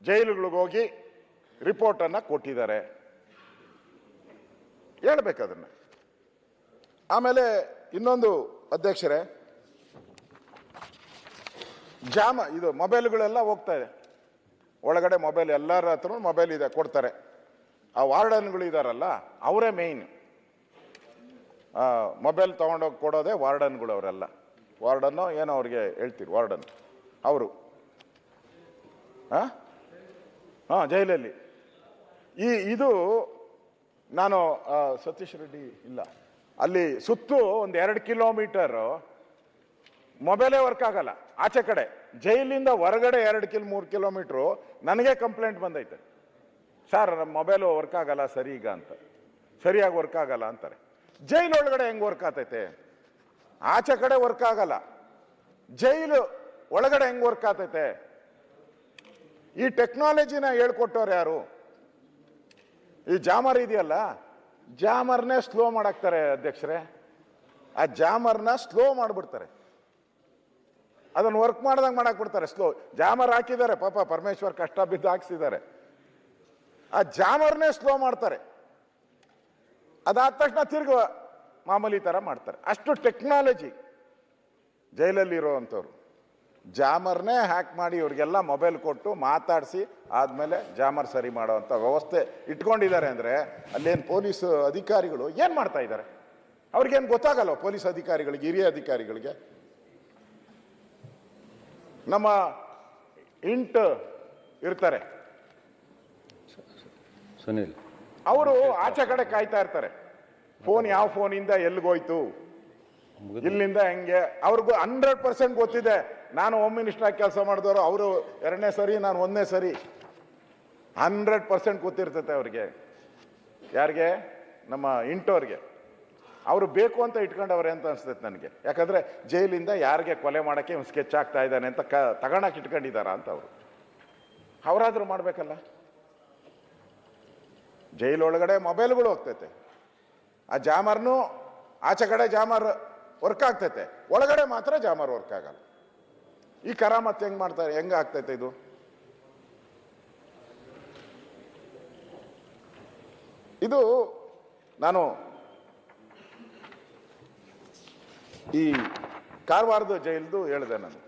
ಜೈಲುಗಳಿಗೆ ಹೋಗಿ ರಿಪೋರ್ಟನ್ನು ಕೊಟ್ಟಿದ್ದಾರೆ ಹೇಳ್ಬೇಕು ಅದನ್ನು. ಆಮೇಲೆ ಇನ್ನೊಂದು ಅಧ್ಯಕ್ಷರೇ, ಇದು ಮೊಬೈಲ್ಗಳೆಲ್ಲ ಹೋಗ್ತಾ ಇದೆ ಒಳಗಡೆ. ಮೊಬೈಲ್ ಎಲ್ಲರ ಹತ್ರ ಮೊಬೈಲ್ ಇದೆ, ಕೊಡ್ತಾರೆ. ಆ ವಾರ್ಡನ್ಗಳು ಇದಾರಲ್ಲ ಅವರೇ ಮೇಯ್ನ್. ಮೊಬೈಲ್ ತೊಗೊಂಡೋಗಿ ಕೊಡೋದೇ ವಾರ್ಡನ್ಗಳು ಅವರೆಲ್ಲ. ವಾರ್ಡನ್ನು ಏನೋ ಅವ್ರಿಗೆ ಹೇಳ್ತೀರಿ, ವಾರ್ಡನ್ ಅವರು ಜೈಲಲ್ಲಿ. ಇದು ನಾನು ಸತೀಶ್ ರೆಡ್ಡಿ ಇಲ್ಲ, ಅಲ್ಲಿ ಸುತ್ತು ಒಂದು 2 ಕಿಲೋಮೀಟರು ಮೊಬೈಲೇ ವರ್ಕ್ ಆಗಲ್ಲ. ಆಚೆ ಕಡೆ ಜೈಲಿಂದ ಹೊರಗಡೆ 2-3 ಕಿಲೋಮೀಟ್ರು ನನಗೆ ಕಂಪ್ಲೇಂಟ್ ಬಂದೈತೆ, ಸರ್ ನಮ್ಮ ಮೊಬೈಲು ವರ್ಕ್ ಆಗಲ್ಲ ಸರಿ ಈಗ ಅಂತ, ಸರಿಯಾಗಿ ವರ್ಕ್ ಆಗಲ್ಲ ಅಂತಾರೆ. ಜೈಲೊಳಗಡೆ ಹೆಂಗೆ ವರ್ಕ್ ಆಗ್ತೈತೆ? ಆಚೆ ಕಡೆ ವರ್ಕ್ ಆಗಲ್ಲ. ಜೈಲು ಒಳಗಡೆ ಹೆಂಗ್ ವರ್ಕ್ ಆಗ್ತೈತೆ? ಈ ಟೆಕ್ನಾಲಜಿನ ಹೇಳ್ಕೊಟ್ಟವ್ರು ಯಾರು? ಈ ಜಾಮರ್ ಇದೆಯಲ್ಲ, ಜಾಮರ್ನೇ ಸ್ಲೋ ಮಾಡಾಕ್ತಾರೆ ಅಧ್ಯಕ್ಷರೇ. ಆ ಜಾಮರ್ನ ಸ್ಲೋ ಮಾಡಿಬಿಡ್ತಾರೆ, ಅದನ್ನು ವರ್ಕ್ ಮಾಡ್ದಂಗೆ ಮಾಡಕ್ ಬಿಡ್ತಾರೆ. ಸ್ಲೋ ಜಾಮರ್ ಹಾಕಿದ್ದಾರೆ, ಪಾಪ ಪರಮೇಶ್ವರ್ ಕಷ್ಟ ಬಿದ್ದು ಹಾಕ್ಸಿದ್ದಾರೆ. ಆ ಜಾಮರ್ನೇ ಸ್ಲೋ ಮಾಡ್ತಾರೆ, ಅದಾದ ತಕ್ಷಣ ತಿರ್ಗ ಮಾಮೂಲಿ ಥರ ಮಾಡ್ತಾರೆ. ಅಷ್ಟು ಟೆಕ್ನಾಲಜಿ ಜೈಲಲ್ಲಿ ಇರೋವಂಥವ್ರು. ಜಾಮರ್ನೇ ಹ್ಯಾಕ್ ಮಾಡಿ ಇವ್ರಿಗೆಲ್ಲ ಮೊಬೈಲ್ ಕೊಟ್ಟು ಮಾತಾಡಿಸಿ ಆದಮೇಲೆ ಜಾಮರ್ ಸರಿ ಮಾಡೋವಂಥ ವ್ಯವಸ್ಥೆ ಇಟ್ಕೊಂಡಿದ್ದಾರೆ. ಅಂದರೆ ಅಲ್ಲೇನು ಪೊಲೀಸ್ ಅಧಿಕಾರಿಗಳು ಏನು ಮಾಡ್ತಾ ಇದ್ದಾರೆ? ಅವ್ರಿಗೇನು ಗೊತ್ತಾಗಲ್ಲ? ಪೊಲೀಸ್ ಅಧಿಕಾರಿಗಳಿಗೆ, ಹಿರಿಯ ಅಧಿಕಾರಿಗಳಿಗೆ. ನಮ್ಮ ಇಂಟ್ ಇರ್ತಾರೆ ಸುನೀಲ್, ಅವರು ಆಚೆ ಕಡೆ ಕಾಯ್ತಾ ಇರ್ತಾರೆ. ಫೋನ್ ಯಾವ ಫೋನಿಂದ ಎಲ್ಲಿಗೋಯ್ತು, ಇಲ್ಲಿಂದ ಹೆಂಗೆ, ಅವ್ರಿಗೂ 100% ಗೊತ್ತಿದೆ. ನಾನು ಹೋಮ್ ಮಿನಿಸ್ಟರ್ ಆಗಿ ಕೆಲಸ ಮಾಡಿದವರು, ಅವರು 2ನೇ ಸರಿ, ನಾನು 1ನೇ ಸರಿ. 100% ಗೊತ್ತಿರ್ತೈತೆ ಅವ್ರಿಗೆ. ಯಾರಿಗೆ? ನಮ್ಮ ಇಂಟೋರ್ಗೆ. ಅವರು ಬೇಕು ಅಂತ ಇಟ್ಕೊಂಡವ್ರೆ ಅಂತ ಅನ್ಸ್ತೈತೆ ನನಗೆ. ಯಾಕಂದ್ರೆ ಜೈಲಿಂದ ಯಾರಿಗೆ ಕೊಲೆ ಮಾಡೋಕ್ಕೆ ಇವ್ನು ಸ್ಕೆಚ್ ಆಗ್ತಾ ಇದ್ದಾನೆ ಅಂತ ತಗೊಳಕ್ಕೆ ಇಟ್ಕೊಂಡಿದ್ದಾರ ಅಂತ ಅವರು. ಅವರಾದ್ರೂ ಮಾಡ್ಬೇಕಲ್ಲ. ಜೈಲೊಳಗಡೆ ಮೊಬೈಲ್ಗಳು ಹೋಗ್ತೈತೆ, ಆ ಜಾಮರ್ನು ಆಚೆ ಕಡೆ ಜಾಮರ್ ವರ್ಕ್ ಆಗ್ತೈತೆ, ಒಳಗಡೆ ಮಾತ್ರ ಜಾಮರ್ ವರ್ಕ್ ಆಗಲ್ಲ. ಈ ಕರಾಮತ್ ಹೆಂಗ್ ಮಾಡ್ತಾರೆ? ಹೆಂಗ ಆಗ್ತೈತೆ ಇದು? ಇದು ನಾನು ಈ ಕಾರವಾರದ ಜೈಲ್ದು ಹೇಳಿದೆ ನಾನು.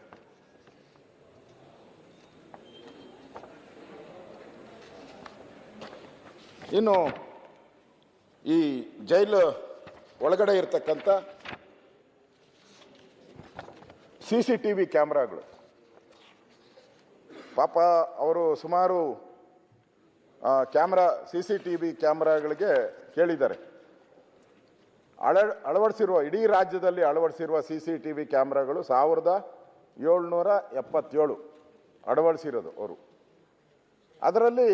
ಇನ್ನು ಈ ಜೈಲು ಒಳಗಡೆ ಇರ್ತಕ್ಕಂಥ CCTV ಕ್ಯಾಮ್ರಾಗಳು, ಪಾಪ ಅವರು ಸುಮಾರು CCTV ಕ್ಯಾಮ್ರಾಗಳಿಗೆ ಕೇಳಿದ್ದಾರೆ. ಅಳವಡಿಸಿರುವ, ಇಡೀ ರಾಜ್ಯದಲ್ಲಿ ಅಳವಡಿಸಿರುವ CCTV ಕ್ಯಾಮ್ರಾಗಳು 1777 ಅಳವಡಿಸಿರೋದು ಅವರು. ಅದರಲ್ಲಿ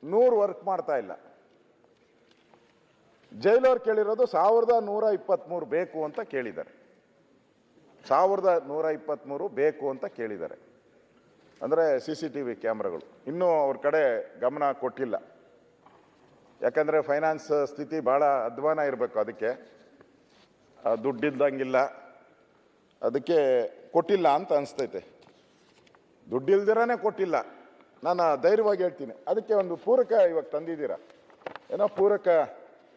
100 ವರ್ಕ್ ಮಾಡ್ತಾ ಇಲ್ಲ. ಜೈಲವ್ರು ಕೇಳಿರೋದು 1123 ಬೇಕು ಅಂತ ಕೇಳಿದ್ದಾರೆ. 1123 ಬೇಕು ಅಂತ ಕೇಳಿದ್ದಾರೆ. ಅಂದರೆ CCTV ಕ್ಯಾಮ್ರಾಗಳು ಇನ್ನೂ ಅವ್ರ ಕಡೆ ಗಮನ ಕೊಟ್ಟಿಲ್ಲ. ಯಾಕಂದರೆ ಫೈನಾನ್ಸ್ ಸ್ಥಿತಿ ಭಾಳ ಅಧ್ವಾನ ಇರಬೇಕು, ಅದಕ್ಕೆ ದುಡ್ಡಿಲ್ದಂಗಿಲ್ಲ, ಅದಕ್ಕೆ ಕೊಟ್ಟಿಲ್ಲ ಅಂತ ಅನಿಸ್ತೈತೆ. ದುಡ್ಡಿಲ್ದಿರನೇ ಕೊಟ್ಟಿಲ್ಲ. ನಾನು ಧೈರ್ಯವಾಗಿ ಹೇಳ್ತೀನಿ. ಅದಕ್ಕೆ ಒಂದು ಪೂರಕ ಇವಾಗ ತಂದಿದ್ದೀರಾ, ಏನೋ ಪೂರಕ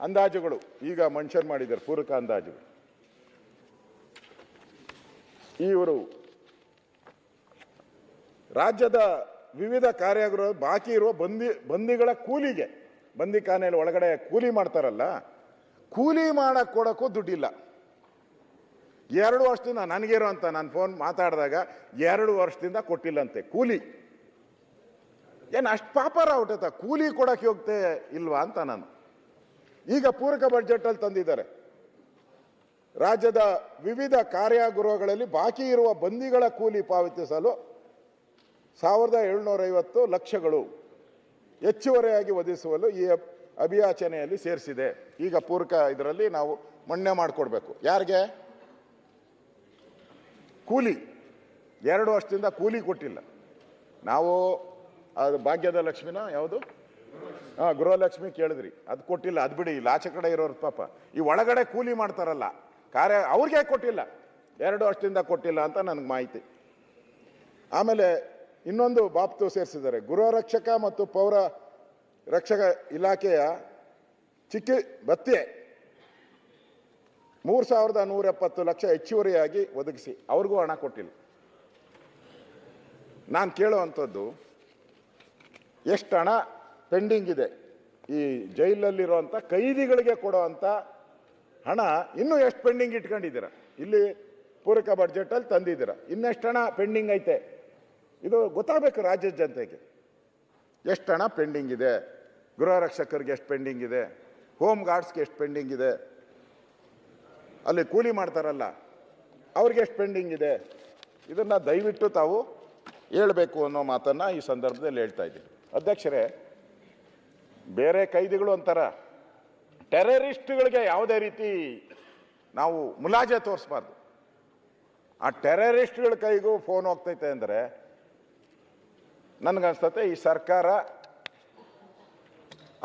ಅಂದಾಜುಗಳು ಈಗ ಮೆನ್ಷನ್ ಮಾಡಿದ್ದಾರೆ. ಪೂರಕ ಅಂದಾಜುಗಳು ಇವರು ರಾಜ್ಯದ ವಿವಿಧ ಕಾರ್ಯಗೃಹ ಬಾಕಿ ಇರುವ ಬಂದಿಗಳ ಕೂಲಿಗೆ, ಬಂದಿಖಾನೆಯಲ್ಲಿ ಒಳಗಡೆ ಕೂಲಿ ಮಾಡ್ತಾರಲ್ಲ, ಕೂಲಿ ಮಾಡಕ್ಕೆ ಕೊಡೋಕ್ಕೂ ದುಡ್ಡಿಲ್ಲ. 2 ವರ್ಷದಿಂದ ನನಗಿರೋ ಅಂತ ನಾನು ಫೋನ್ ಮಾತಾಡಿದಾಗ 2 ವರ್ಷದಿಂದ ಕೊಟ್ಟಿಲ್ಲಂತೆ ಕೂಲಿ. ಏನು ಅಷ್ಟು ಪಾಪರ ಹುಟ್ಟತ್ತ? ಕೂಲಿ ಕೊಡಕ್ಕೆ ಹೋಗ್ತೇ ಇಲ್ವಾ ಅಂತ ನಾನು. ಈಗ ಪೂರಕ ಬಡ್ಜೆಟಲ್ಲಿ ತಂದಿದ್ದಾರೆ. ರಾಜ್ಯದ ವಿವಿಧ ಕಾರ್ಯಗೃಹಗಳಲ್ಲಿ ಬಾಕಿ ಇರುವ ಬಂದಿಗಳ ಕೂಲಿ ಪಾವತಿಸಲು 1750 ಲಕ್ಷಗಳು ಹೆಚ್ಚುವರಿಯಾಗಿ ಒದಗಿಸುವಲು ಈ ಅಭಿಯಾಚನೆಯಲ್ಲಿ ಸೇರಿಸಿದೆ. ಈಗ ಪೂರಕ ಇದರಲ್ಲಿ ನಾವು ಮನ್ನಣೆ ಮಾಡಿಕೊಡ್ಬೇಕು. ಯಾರಿಗೆ? ಕೂಲಿ. 2 ವರ್ಷದಿಂದ ಕೂಲಿ ಕೊಟ್ಟಿಲ್ಲ. ನಾವು ಅದು ಭಾಗ್ಯದ ಲಕ್ಷ್ಮಿನ ಯಾವುದು, ಗೃಹಲಕ್ಷ್ಮಿ ಕೇಳಿದ್ರಿ, ಅದು ಕೊಟ್ಟಿಲ್ಲ. ಅದು ಬಿಡಿ, ಇಲ್ಲಿ ಆಚೆ ಕಡೆ ಇರೋರು ಪಾಪ ಈ ಒಳಗಡೆ ಕೂಲಿ ಮಾಡ್ತಾರಲ್ಲ ಅವ್ರಿಗೆ ಕೊಟ್ಟಿಲ್ಲ. 2 ವರ್ಷದಿಂದ ಕೊಟ್ಟಿಲ್ಲ ಅಂತ ನನಗೆ ಮಾಹಿತಿ. ಆಮೇಲೆ ಇನ್ನೊಂದು ಬಾಬ್ತು ಸೇರಿಸಿದ್ದಾರೆ. ಗೃಹ ರಕ್ಷಕ ಮತ್ತು ಪೌರ ರಕ್ಷಕ ಇಲಾಖೆಯ ಭತ್ಯೆ 3170 ಲಕ್ಷ ಹೆಚ್ಚುವರಿಯಾಗಿ ಒದಗಿಸಿ ಅವ್ರಿಗೂ ಹಣ ಕೊಟ್ಟಿಲ್ಲ. ನಾನು ಕೇಳುವಂಥದ್ದು, ಎಷ್ಟು ಹಣ ಪೆಂಡಿಂಗ್ ಇದೆ ಈ ಜೈಲಲ್ಲಿರುವಂಥ ಕೈದಿಗಳಿಗೆ ಕೊಡುವಂಥ ಹಣ? ಇನ್ನೂ ಎಷ್ಟು ಪೆಂಡಿಂಗ್ ಇಟ್ಕೊಂಡಿದ್ದೀರಾ? ಇಲ್ಲಿ ಪೂರಕ ಬಡ್ಜೆಟಲ್ಲಿ ತಂದಿದ್ದೀರಾ, ಇನ್ನೆಷ್ಟು ಹಣ ಪೆಂಡಿಂಗ್ ಐತೆ? ಇದು ಗೊತ್ತಾಗಬೇಕು ರಾಜ್ಯದ ಜನತೆಗೆ. ಎಷ್ಟು ಹಣ ಪೆಂಡಿಂಗ್ ಇದೆ? ಗೃಹ ರಕ್ಷಕರಿಗೆ ಎಷ್ಟು ಪೆಂಡಿಂಗ್ ಇದೆ? ಹೋಮ್ ಗಾರ್ಡ್ಸ್ಗೆ ಎಷ್ಟು ಪೆಂಡಿಂಗ್ ಇದೆ? ಅಲ್ಲಿ ಕೂಲಿ ಮಾಡ್ತಾರಲ್ಲ ಅವ್ರಿಗೆ ಎಷ್ಟು ಪೆಂಡಿಂಗ್ ಇದೆ? ಇದನ್ನು ದಯವಿಟ್ಟು ತಾವು ಹೇಳಬೇಕು ಅನ್ನೋ ಮಾತನ್ನು ಈ ಸಂದರ್ಭದಲ್ಲಿ ಹೇಳ್ತಾ ಇದ್ದೀನಿ. ಅಧ್ಯಕ್ಷರೇ, ಬೇರೆ ಕೈದಿಗಳು ಅಂತಾರ, ಟೆರರಿಸ್ಟ್ಗಳಿಗೆ ಯಾವುದೇ ರೀತಿ ನಾವು ಮುಲಾಜೆ ತೋರಿಸ್ಬಾರ್ದು. ಆ ಟೆರರಿಸ್ಟ್ಗಳ ಕೈಗೂ ಫೋನ್ ಹೋಗ್ತೈತೆ ಅಂದರೆ ನನಗನ್ಸ್ತತೆ ಈ ಸರ್ಕಾರ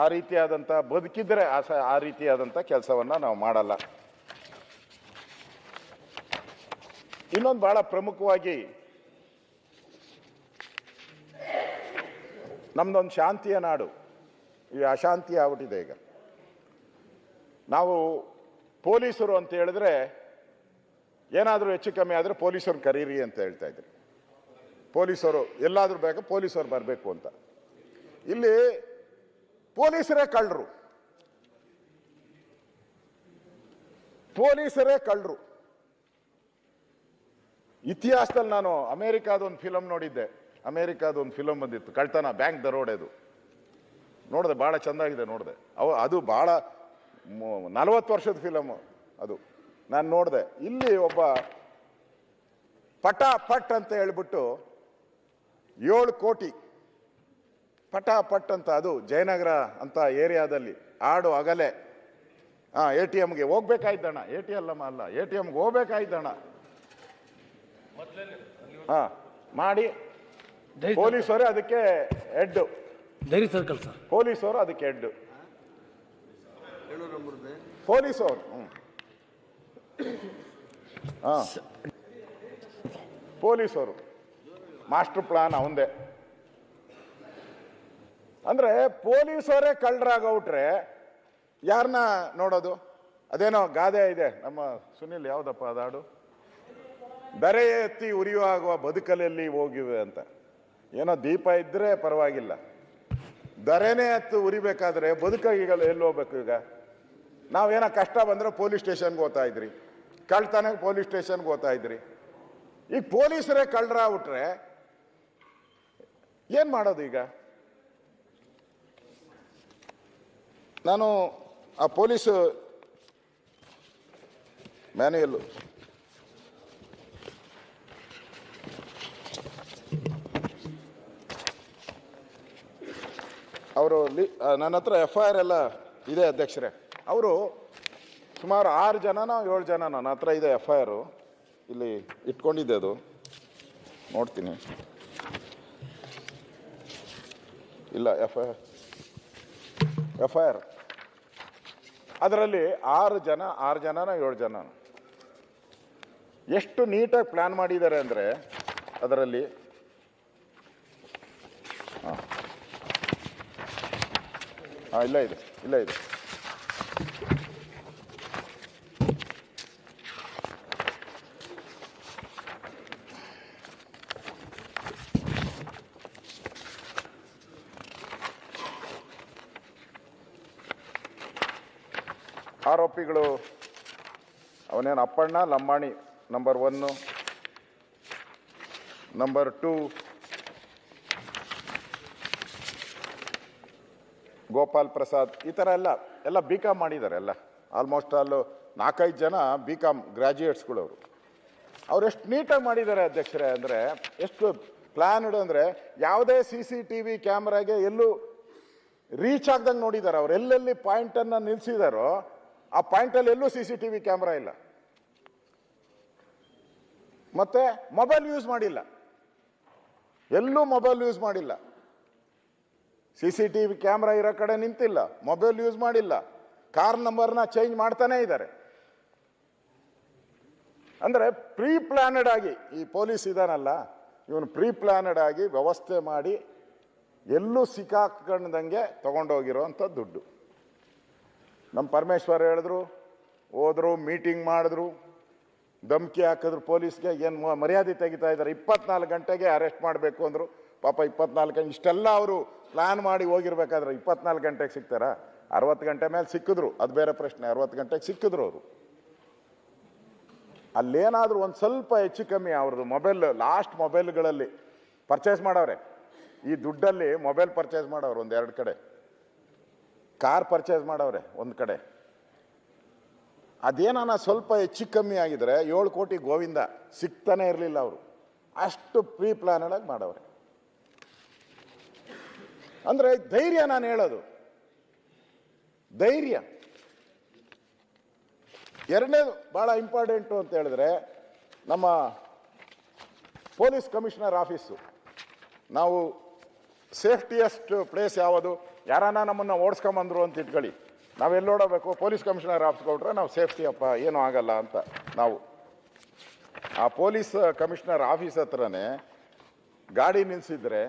ಆ ರೀತಿಯಾದಂಥ ಬದುಕಿದ್ರೆ ಆ ರೀತಿಯಾದಂಥ ಕೆಲಸವನ್ನು ನಾವು ಮಾಡಲ್ಲ. ಇನ್ನೊಂದು ಬಹಳ ಪ್ರಮುಖವಾಗಿ ನಮ್ದೊಂದು ಶಾಂತಿಯ ನಾಡು, ಈ ಅಶಾಂತಿ ಆಗ್ಬಿಟ್ಟಿದೆ. ಈಗ ನಾವು ಪೊಲೀಸರು ಅಂತ ಹೇಳಿದ್ರೆ ಏನಾದರೂ ಹೆಚ್ಚು ಕಮ್ಮಿ ಆದರೆ ಪೊಲೀಸರು ಕರೀರಿ ಅಂತ ಹೇಳ್ತಾ ಇದ್ರು. ಪೊಲೀಸರು ಎಲ್ಲಾದರೂ ಬೇಕು, ಪೊಲೀಸರು ಬರಬೇಕು ಅಂತ. ಇಲ್ಲಿ ಪೊಲೀಸರೇ ಕಳ್ಳರು, ಪೊಲೀಸರೇ ಕಳ್ಳರು. ಇತಿಹಾಸದಲ್ಲಿ ನಾನು ಅಮೇರಿಕಾದ ಒಂದು ಫಿಲಮ್ ನೋಡಿದ್ದೆ. ಅಮೇರಿಕಾದ ಒಂದು ಫಿಲಮ್ ಬಂದಿತ್ತು, ಕಳ್ತನ, ಬ್ಯಾಂಕ್ ದರೋಡೆದು. ನೋಡಿದೆ, ಭಾಳ ಚೆಂದಾಗಿದೆ. ನೋಡಿದೆ, ಅದು ಭಾಳ 40 ವರ್ಷದ ಫಿಲಮ್ ಅದು. ನಾನು ನೋಡಿದೆ. ಇಲ್ಲಿ ಒಬ್ಬ ಪಟ್ ಅಂತ ಹೇಳ್ಬಿಟ್ಟು 7 ಕೋಟಿ ಪಟ್ ಅಂತ, ಅದು ಜಯನಗರ ಅಂತ ಏರಿಯಾದಲ್ಲಿ ಆಡು ಅಗಲೆ ATMಗೆ ಹೋಗ್ಬೇಕಾಯ್ತಣ್ಣ, ATMಗೆ ಹೋಗ್ಬೇಕಾಯ್ತಣ್ಣ ಮಾಡಿ ಪೊಲೀಸರು ಅದಕ್ಕೆ ಹೆಡ್, ಪೊಲೀಸರು ಅದಕ್ಕೆ ಹೆಡ್, ಪೊಲೀಸರು. ಪೊಲೀಸರು ಮಾಸ್ಟರ್ ಪ್ಲಾನ್ ಅವಂದೇ. ಅಂದ್ರೆ ಪೊಲೀಸರೇ ಕಳ್ಳರಾಗೌಟ್ರೆ ಯಾರನ್ನ ನೋಡೋದು? ಅದೇನೋ ಗಾದೆ ಇದೆ ನಮ್ಮ ಸುನಿಲ್, ಯಾವ್ದಪ್ಪ ಅದಾಡು, ದರೆ ಎತ್ತಿ ಉರಿಯುವ ಬದುಕಲಲ್ಲಿ ಹೋಗಿವೆ ಅಂತ. ಏನೋ ದೀಪ ಇದ್ರೆ ಪರವಾಗಿಲ್ಲ, ದರೆನೇ ಎತ್ತು ಉರಿಬೇಕಾದ್ರೆ ಬದುಕಾಗಿಗಲ್ಲ ಎಲ್ಲಿ ಹೋಗ್ಬೇಕು? ಈಗ ನಾವೇನೋ ಕಷ್ಟ ಬಂದ್ರೆ ಪೊಲೀಸ್ ಸ್ಟೇಷನ್ಗೆ ಹೋಗ್ತಾ ಇದ್ರಿ, ಕಳ್ತನಕ್ಕೆ ಪೊಲೀಸ್ ಸ್ಟೇಷನ್ಗೆ ಹೋಗ್ತಾ ಇದ್ರಿ. ಈಗ ಪೊಲೀಸರೇ ಕಳ್ಳರಾಗ್ಬಿಟ್ರೆ ಏನ್ ಮಾಡೋದು? ಈಗ ನಾನು ಆ ಪೊಲೀಸ್ ಮ್ಯಾನ್ಯುಯಲ್ ಅವರು ನನ್ನ ಹತ್ರ FIR ಎಲ್ಲ ಇದೆ ಅಧ್ಯಕ್ಷರೇ. ಅವರು ಸುಮಾರು 6 ಜನನೋ 7 ಜನ ನನ್ನ ಹತ್ರ ಇದೆ FIR, ಇಲ್ಲಿ ಇಟ್ಕೊಂಡಿದ್ದೆ. ಅದು ನೋಡ್ತೀನಿ. ಇಲ್ಲ FIR ಅದರಲ್ಲಿ 6 ಜನನೋ 7 ಜನ ಎಷ್ಟು ನೀಟಾಗಿ ಪ್ಲಾನ್ ಮಾಡಿದ್ದಾರೆ ಅಂದರೆ ಅದರಲ್ಲಿ ಇಲ್ಲ ಇದೆ ಆರೋಪಿಗಳು ಅವನೇನು ಅಪ್ಪಣ್ಣ ಲಂಬಾಣಿ ನಂಬರ್ 1, ನಂಬರ್ 2 ಗೋಪಾಲ್ ಪ್ರಸಾದ್, ಈ ಥರ ಎಲ್ಲ BCom ಮಾಡಿದ್ದಾರೆ. ಎಲ್ಲ ಆಲ್ಮೋಸ್ಟ್ ಆಲ್ 4-5 ಜನ BCom ಗ್ರಾಜ್ಯುಯೇಟ್ಸ್ಗಳು. ಅವ್ರು ಎಷ್ಟು ನೀಟಾಗಿ ಮಾಡಿದ್ದಾರೆ ಅಧ್ಯಕ್ಷರೇ, ಅಂದರೆ ಎಷ್ಟು ಪ್ಲಾನ್ಡ್ ಅಂದರೆ ಯಾವುದೇ CCTV ಕ್ಯಾಮ್ರಾಗೆ ಎಲ್ಲೂ ರೀಚ್ ಆಗ್ದಂಗೆ ನೋಡಿದ್ದಾರೆ. ಅವ್ರು ಎಲ್ಲೆಲ್ಲಿ ಪಾಯಿಂಟನ್ನು ನಿಲ್ಲಿಸಿದಾರೋ ಆ ಪಾಯಿಂಟಲ್ಲಿ ಎಲ್ಲೂ CCTV ಕ್ಯಾಮ್ರಾ ಇಲ್ಲ. ಮತ್ತೆ ಮೊಬೈಲ್ ಯೂಸ್ ಮಾಡಿಲ್ಲ, ಎಲ್ಲೂ ಮೊಬೈಲ್ ಯೂಸ್ ಮಾಡಿಲ್ಲ. CCTV ಕ್ಯಾಮ್ರಾ ಇರೋ ಕಡೆ ನಿಂತಿಲ್ಲ, ಮೊಬೈಲ್ ಯೂಸ್ ಮಾಡಿಲ್ಲ, ಕಾರ್ ನಂಬರ್ನ ಚೇಂಜ್ ಮಾಡ್ತಾನೆ ಇದ್ದಾರೆ. ಅಂದರೆ ಪ್ರೀ ಪ್ಲಾನಡ್ ಆಗಿ ಈ ಪೊಲೀಸ್ ಇದಾನಲ್ಲ, ಇವನು ಪ್ರೀ ಪ್ಲಾನಡ್ ಆಗಿ ವ್ಯವಸ್ಥೆ ಮಾಡಿ ಎಲ್ಲೂ ಸಿಕ್ಕಾಕೊಂಡಂಗೆ ತಗೊಂಡೋಗಿರೋಂಥ ದುಡ್ಡು. ನಮ್ಮ ಪರಮೇಶ್ವರ್ ಹೇಳಿದ್ರು, ಹೋದ್ರು, ಮೀಟಿಂಗ್ ಮಾಡಿದ್ರು, ಧಮ್ಕಿ ಹಾಕಿದ್ರು ಪೊಲೀಸ್ಗೆ. ಏನು ಮರ್ಯಾದೆ ತೆಗಿತಾ ಇದ್ದಾರೆ? 24 ಗಂಟೆಗೆ ಅರೆಸ್ಟ್ ಮಾಡಬೇಕು ಅಂದರು. ಪಾಪ 24 ಗಂಟೆ ಇಷ್ಟೆಲ್ಲ ಅವರು ಪ್ಲಾನ್ ಮಾಡಿ ಹೋಗಿರ್ಬೇಕಾದ್ರೆ 24 ಗಂಟೆಗೆ ಸಿಗ್ತಾರ? 60 ಗಂಟೆ ಮೇಲೆ ಸಿಕ್ಕಿದ್ರು, ಅದು ಬೇರೆ ಪ್ರಶ್ನೆ. 60 ಗಂಟೆಗೆ ಸಿಕ್ಕಿದ್ರು ಅವರು. ಅಲ್ಲೇನಾದರೂ ಒಂದು ಸ್ವಲ್ಪ ಹೆಚ್ಚು ಕಮ್ಮಿ ಅವ್ರದ್ದು ಮೊಬೈಲ್, ಲಾಸ್ಟ್ ಮೊಬೈಲ್ಗಳಲ್ಲಿ ಪರ್ಚೇಸ್ ಮಾಡವ್ರೆ. ಈ ದುಡ್ಡಲ್ಲಿ ಮೊಬೈಲ್ ಪರ್ಚೇಸ್ ಮಾಡವ್ರೆ ಒಂದು 2 ಕಡೆ, ಕಾರ್ ಪರ್ಚೇಸ್ ಮಾಡವ್ರೆ ಒಂದು ಕಡೆ. ಅದೇನಾನ ಸ್ವಲ್ಪ ಹೆಚ್ಚು ಕಮ್ಮಿ ಆಗಿದ್ರೆ 7 ಕೋಟಿ ಗೋವಿಂದ ಸಿಗ್ತಾನೆ ಇರಲಿಲ್ಲ. ಅವರು ಅಷ್ಟು ಪ್ರೀ ಪ್ಲಾನಡ್ ಆಗಿ ಮಾಡವ್ರೆ. ಅಂದರೆ ಧೈರ್ಯ, ನಾನು ಹೇಳೋದು ಧೈರ್ಯ. ಎರಡನೇದು ಭಾಳ ಇಂಪಾರ್ಟೆಂಟು ಅಂತ ಹೇಳಿದ್ರೆ, ನಮ್ಮ ಪೊಲೀಸ್ ಕಮಿಷನರ್ ಆಫೀಸು, ನಾವು ಸೇಫ್ಟಿಯೆಸ್ಟ್ ಪ್ಲೇಸ್ ಯಾವುದು? ಯಾರನ್ನ ನಮ್ಮನ್ನು ಓಡಿಸ್ಕೊಂಬಂದ್ರು ಅಂತ ಇಟ್ಕೊಳ್ಳಿ, ನಾವೆಲ್ಲಿ ನೋಡಬೇಕು? ಪೊಲೀಸ್ ಕಮಿಷನರ್ ಆಫೀಸ್ಗೆ ಹೊಟ್ರೆ ನಾವು ಸೇಫ್ಟಿ ಅಪ್ಪ, ಏನೂ ಆಗಲ್ಲ ಅಂತ. ನಾವು ಆ ಪೊಲೀಸ್ ಕಮಿಷನರ್ ಆಫೀಸ್ ಹತ್ರನೇ ಗಾಡಿ ನಿಲ್ಲಿಸಿದ್ರೆ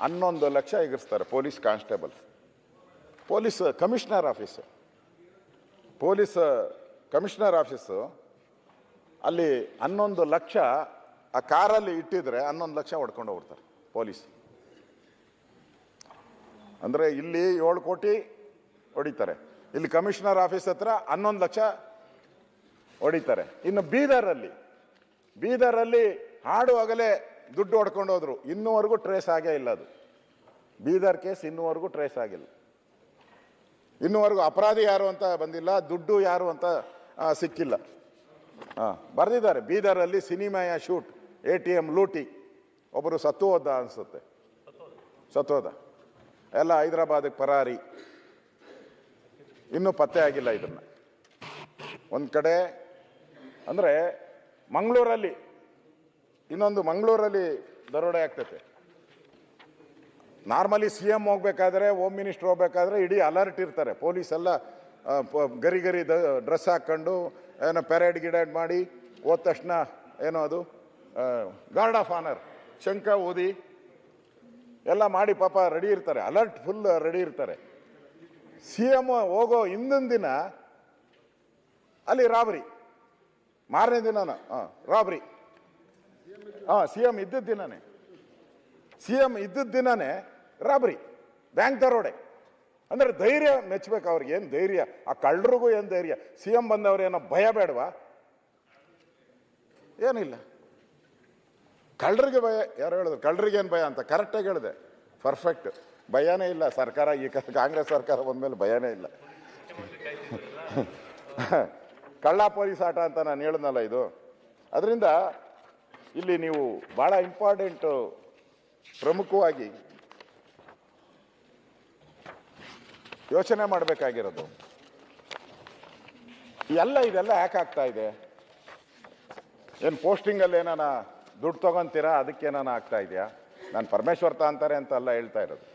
11 ಲಕ್ಷ ಎಗರಿಸ್ತಾರೆ police constable. Police commissioner office, police commissioner office ಅಲ್ಲಿ 11 ಲಕ್ಷ ಆ ಕಾರಲ್ಲಿ ಇಟ್ಟಿದ್ರೆ 11 ಲಕ್ಷ ಹೊಡ್ಕೊಂಡು ಹೋಗ್ಬಿಡ್ತಾರೆ ಪೊಲೀಸ್. ಅಂದರೆ ಇಲ್ಲಿ 7 ಕೋಟಿ ಹೊಡಿತಾರೆ, ಇಲ್ಲಿ ಕಮಿಷನರ್ ಆಫೀಸ್ ಹತ್ರ 11 ಲಕ್ಷ ಹೊಡಿತಾರೆ. ಇನ್ನು ಬೀದರಲ್ಲಿ ಹಾಡುವಾಗಲೇ ದುಡ್ಡು ಹೊಡ್ಕೊಂಡು ಹೋದ್ರು, ಇನ್ನೂವರೆಗೂ ಟ್ರೇಸ್ ಆಗೇ ಇಲ್ಲ. ಅದು ಬೀದರ್ ಕೇಸ್ ಇನ್ನೂವರೆಗೂ ಟ್ರೇಸ್ ಆಗಿಲ್ಲ, ಇನ್ನೂವರೆಗೂ ಅಪರಾಧಿ ಯಾರು ಅಂತ ಬಂದಿಲ್ಲ, ದುಡ್ಡು ಯಾರು ಅಂತ ಸಿಕ್ಕಿಲ್ಲ. ಬರೆದಿದ್ದಾರೆ ಬೀದರಲ್ಲಿ ಸಿನಿಮಾಯ ಶೂಟ್, ATM ಲೂಟಿ, ಒಬ್ಬರು ಸತ್ತು ಹೋದ ಅನಿಸುತ್ತೆ, ಸತ್ತೋದ, ಎಲ್ಲ ಹೈದರಾಬಾದಿಗೆ ಪರಾರಿ, ಇನ್ನೂ ಪತ್ತೆ ಆಗಿಲ್ಲ. ಇದನ್ನು ಒಂದು ಕಡೆ ಅಂದರೆ ಮಂಗಳೂರಲ್ಲಿ ದರೋಡೆ ಆಗ್ತೈತೆ. ನಾರ್ಮಲಿ CM ಹೋಗ್ಬೇಕಾದ್ರೆ, ಹೋಮ್ ಮಿನಿಸ್ಟರ್ ಹೋಗ್ಬೇಕಾದ್ರೆ ಇಡೀ ಅಲರ್ಟ್ ಇರ್ತಾರೆ, ಪೊಲೀಸ್ ಎಲ್ಲ ಗರಿ ಡ್ರೆಸ್ ಹಾಕ್ಕೊಂಡು ಏನೋ ಗಿಡಾಡ್ ಮಾಡಿ ಹೋದ ತಕ್ಷಣ ಏನೋ ಅದು ಗಾರ್ಡ್ ಆಫ್ ಆನರ್ ಶಂಕ ಊದಿ ಎಲ್ಲ ಮಾಡಿ ಪಾಪ ರೆಡಿ ಇರ್ತಾರೆ, ಅಲರ್ಟ್ ಫುಲ್ ರೆಡಿ ಇರ್ತಾರೆ. CM ಹೋಗೋ ಹಿಂದಿನ ದಿನ ಅಲ್ಲಿ ರಾಬರಿ, ಮಾರನೇ ದಿನ ರಾಬರಿ. CM ಇದ್ದದ ದಿನನೇ ರಾಬರಿ, ಬ್ಯಾಂಕ್ ದರೋಡೆ. ಅಂದ್ರೆ ಧೈರ್ಯ ಮೆಚ್ಚಬೇಕು ಅವ್ರಿಗೆ. ಏನು ಧೈರ್ಯ, ಆ ಕಳ್ಳರಿಗೂ ಏನು ಧೈರ್ಯ? CM ಬಂದವ್ರೇನೋ ಭಯ ಬೇಡವಾ? ಏನಿಲ್ಲ, ಕಳ್ಳರಿಗೆ ಭಯ. ಯಾರು ಹೇಳಿದ್ರು ಕಳ್ಳರಿಗೆ ಏನು ಭಯ ಅಂತ? ಕರೆಕ್ಟಾಗಿ ಹೇಳಿದೆ, ಪರ್ಫೆಕ್ಟ್. ಭಯನೇ ಇಲ್ಲ ಸರ್ಕಾರ, ಈ ಕಾಂಗ್ರೆಸ್ ಸರ್ಕಾರ ಬಂದಮೇಲೆ ಭಯನೇ ಇಲ್ಲ. ಕಳ್ಳ ಪೊಲೀಸ್ ಆಟ ಅಂತ ನಾನು ಹೇಳಿದ್ನಲ್ಲ ಇದು. ಅದರಿಂದ ಇಲ್ಲಿ ನೀವು ಭಾಳ ಇಂಪಾರ್ಟೆಂಟು, ಪ್ರಮುಖವಾಗಿ ಯೋಚನೆ ಮಾಡಬೇಕಾಗಿರೋದು ಇದೆಲ್ಲ ಯಾಕೆ ಆಗ್ತಾ ಇದೆ? ಏನು ಪೋಸ್ಟಿಂಗಲ್ಲಿ ಏನಾನ ದುಡ್ಡು ತೊಗೊತೀರಾ, ಅದಕ್ಕೇನಾನ ಆಗ್ತಾ ಇದೆಯಾ? ನಾನು ಪರಮೇಶ್ವರ್ ಅಂತಾರೆ ಅಂತ ಅಲ್ಲ ಹೇಳ್ತಾ ಇರೋದು.